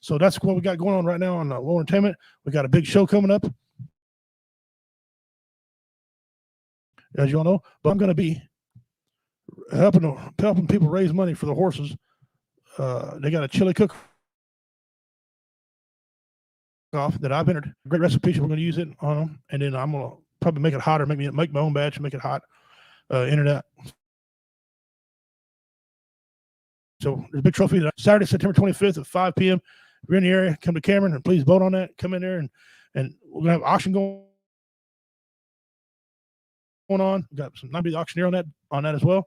so that's what we got going on right now on World Entertainment. We got a big show coming up, as you all know, but I'm going to be helping people raise money for the horses. They got a chili cook-off that I've entered. Great recipes. We're going to use it on them, and then I'm going to probably make it hotter, make my own batch, make it hot. Enter that. So there's a big trophy Saturday, September 25th at 5 p.m. If you're in the area, come to Cameron and please vote on that. Come in there and we're gonna have auction going on. We got some not be the auctioneer on that as well.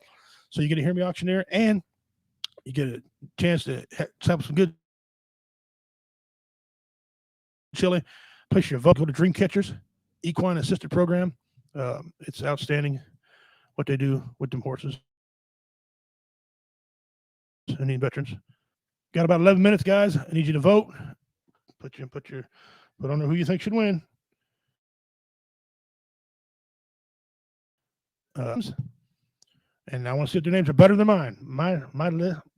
So you get to hear me auctioneer, and you get a chance to have some good chili. Place your vote. Go to Dream Catchers Equine Assisted Program. It's outstanding what they do with them horses. Indian veterans. Got about 11 minutes, guys. I need you to vote. Put on there who you think should win. And I want to see if their names are better than mine.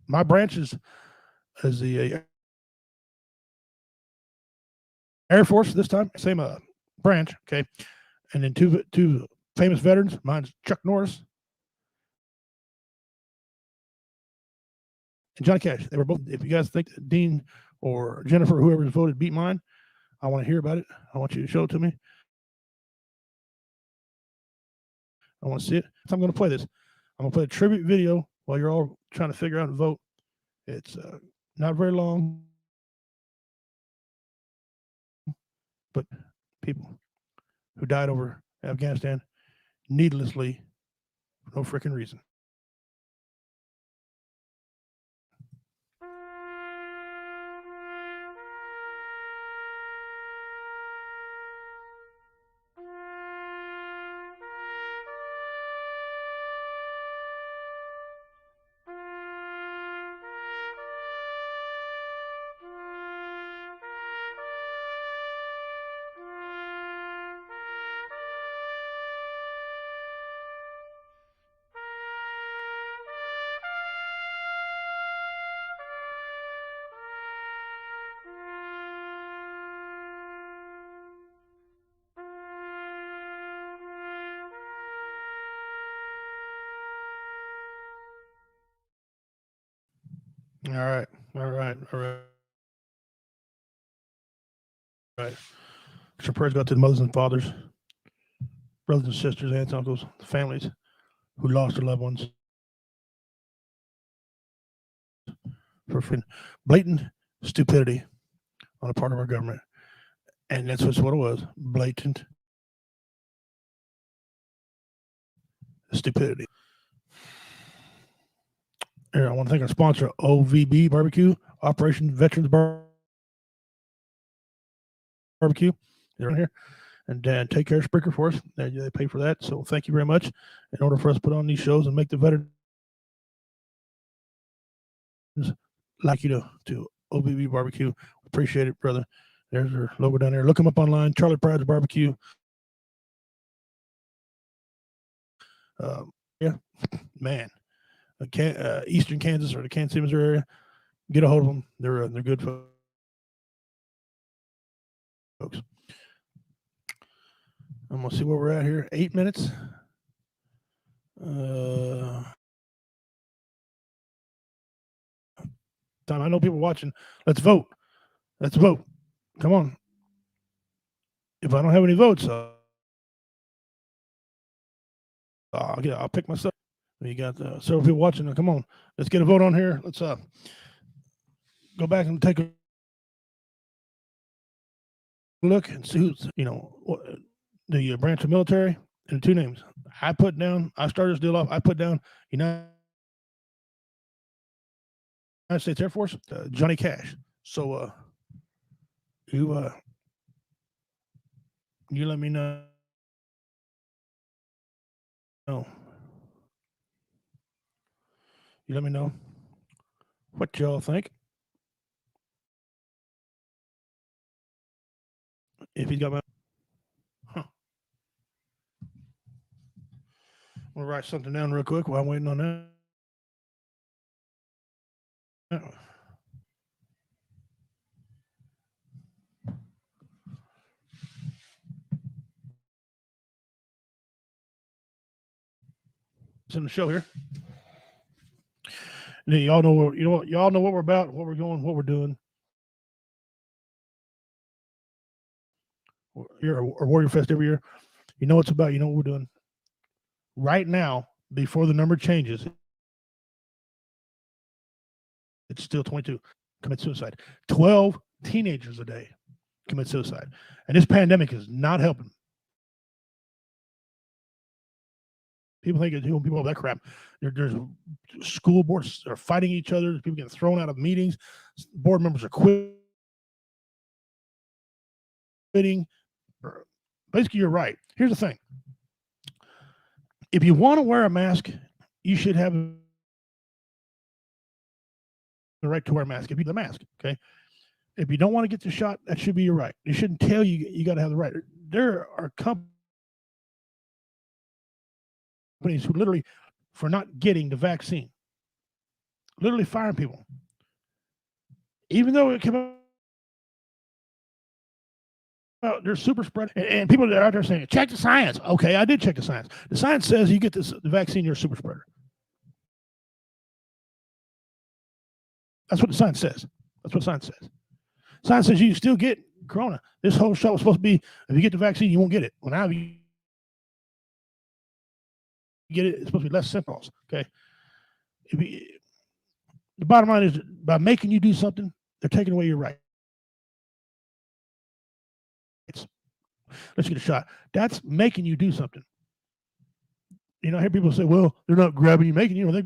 My branch is the Air Force this time. Same branch, okay. And then two famous veterans. Mine's Chuck Norris and Johnny Cash. They were both. If you guys think that Dean or Jennifer, whoever voted, beat mine, I want to hear about it. I want you to show it to me. I want to see it. So I'm going to play this. I'm going to play a tribute video while you're all trying to figure out and vote. It's not very long, but people who died over Afghanistan needlessly for no freaking reason. All right. Extra prayers go out to the mothers and fathers, brothers and sisters, aunts, uncles, the families who lost their loved ones for blatant stupidity on the part of our government. And that's just what it was, blatant stupidity. Here, I want to thank our sponsor, OVB Barbecue, Operation Veterans Barbecue. They're in here. And take care of Spreaker for us. They pay for that. So thank you very much. In order for us to put on these shows and make the veterans like you to OVB Barbecue. Appreciate it, brother. There's their logo down there. Look them up online. Charlie Pride's Barbecue. Yeah, man. Eastern Kansas or the Kansas City, Missouri area. Get a hold of them. They're good folks. I'm gonna see where we're at here. 8 minutes. Time. I know people watching. Let's vote. Let's vote. Come on. If I don't have any votes, I'll pick myself. You got several people watching. Come on. Let's get a vote on here. Let's go back and take a look and see who's, the branch of military and the two names. I started this deal off. I put down United States Air Force, Johnny Cash. So you let me know. You let me know what y'all think. If he's got my, I'm gonna write something down real quick while I'm waiting on that. It's in the show here. And then y'all know what we're about, what we're going, what we're doing. Or Warrior Fest every year. You know what it's about. You know what we're doing. Right now, before the number changes, it's still 22 commit suicide. 12 teenagers a day commit suicide. And this pandemic is not helping. People think it's people of that crap. There's school boards are fighting each other. People getting thrown out of meetings. Board members are quitting. Basically, you're right. Here's the thing. If you want to wear a mask, you should have the right to wear a mask. If you the mask, okay. If you don't want to get the shot, that should be your right. They shouldn't tell you you got to have the right. There are companies who literally, for not getting the vaccine, literally firing people. Even though it came out, they're super spread, and people that are out there saying, check the science. Okay, I did check the science. The science says you get the vaccine, you're a super spreader. That's what the science says. That's what science says. Science says you still get corona. This whole shot was supposed to be, if you get the vaccine, you won't get it. Well, now if you get it, it's supposed to be less symptoms. Okay. The bottom line is, by making you do something, they're taking away your right. Let's get a shot. That's making you do something. I hear people say, well, they're not grabbing you, making you. They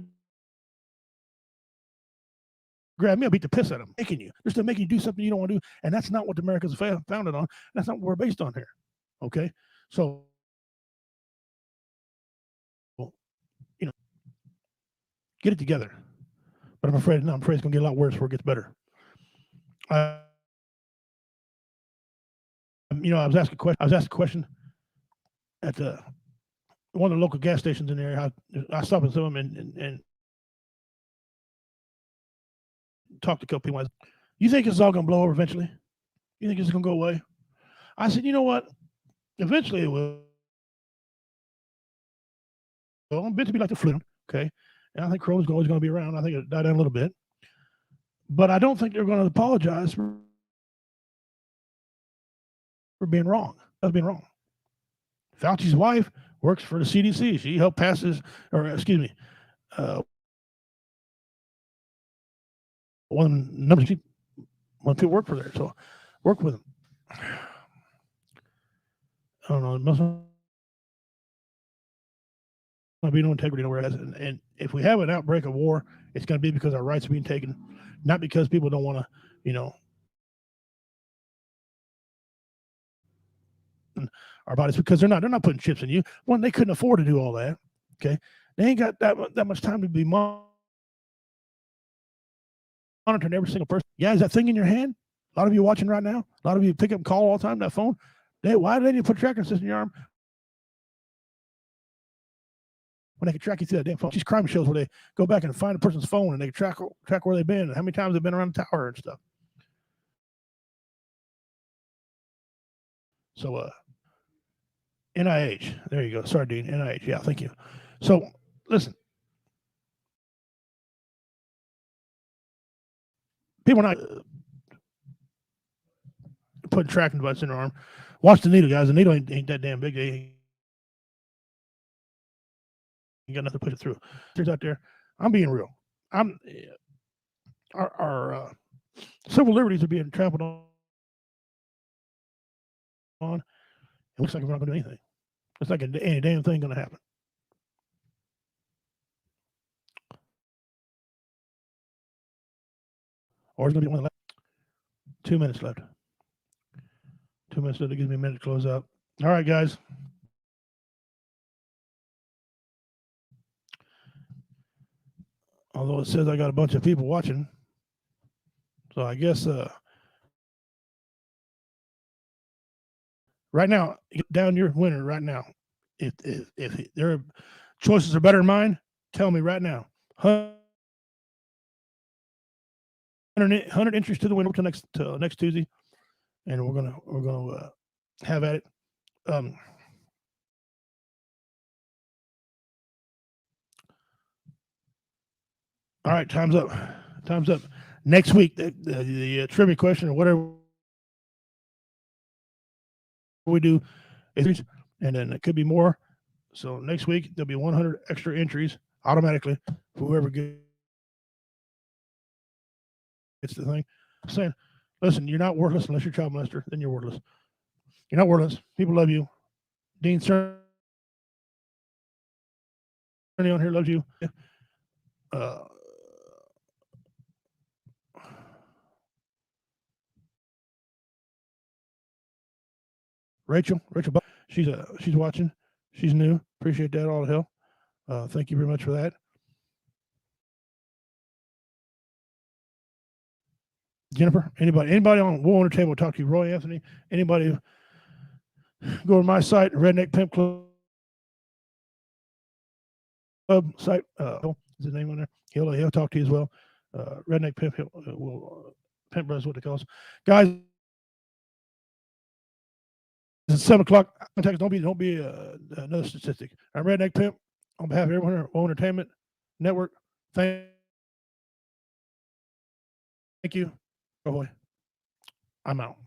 grab me, I'll beat the piss out of them. Making you. They're still making you do something you don't want to do. And that's not what America's founded on. That's not what we're based on here. Okay? So, get it together. But I'm afraid it's going to get a lot worse before it gets better. I was asked a question at one of the local gas stations in there. I stopped at some of them and talked to a couple people. You think it's all going to blow over eventually? You think it's going to go away? I said, you know what? Eventually it will. Well, I'm meant to be like the flu, okay? And I think Corona's always going to be around. I think it'll die down a little bit. But I don't think they're going to apologize for being wrong. That's being wrong. Fauci's wife works for the CDC. She helped pass this, one number when people work for there. So Work with them. I don't know. It must not be no integrity nowhere. And if we have an outbreak of war, it's going to be because our rights are being taken, not because people don't want to, our bodies, because they're not putting chips in you. One, they couldn't afford to do all that. Okay, they ain't got that much time to be monitoring every single person. Yeah, is that thing in your hand? A lot of you watching right now. A lot of you pick up and call all the time. That phone. Why do they need to put a tracking system in your arm when they can track you through that damn phone? These crime shows where they go back and find a person's phone and they can track where they've been and how many times they've been around the tower and stuff. So, NIH. There you go. Sorry, Dean. NIH. Yeah, thank you. So, listen. People are not putting tracking devices in their arm. Watch the needle, guys. The needle ain't that damn big. They ain't got nothing to push it through. There's out there. I'm being real. Our civil liberties are being trampled on. It looks like we're not going to do anything. It's like any damn thing going to happen. Or it's going to be one left. 2 minutes left. 2 minutes left. It gives me a minute to close out. All right, guys. Although it says I got a bunch of people watching. So I guess right now, down your winner right now. If their choices are better than mine, tell me right now. 100 entries to the winner till next Tuesday, and we're gonna have at it. All right, time's up. Time's up. Next week, the trivia question or whatever we do is, and then it could be more. So next week there'll be 100 extra entries automatically for whoever gets the thing. I'm saying, listen, you're not worthless unless you're a child molester. Then you're worthless. You're not worthless. People love you. Dean Cerny on here loves you. Rachel, she's watching. She's new. Appreciate that all the hell. Thank you very much for that. Jennifer, anybody on War on the Table, talk to you. Roy Anthony, anybody, go to my site, Redneck Pimp Club site. Is his name on there? He'll talk to you as well. Redneck Pimp, Pimp Brothers, what they call us, guys. It's 7 o'clock. Don't be another statistic. I'm Redneck Pimp on behalf of everyone at World Entertainment Network. Thank you. Oh boy, I'm out.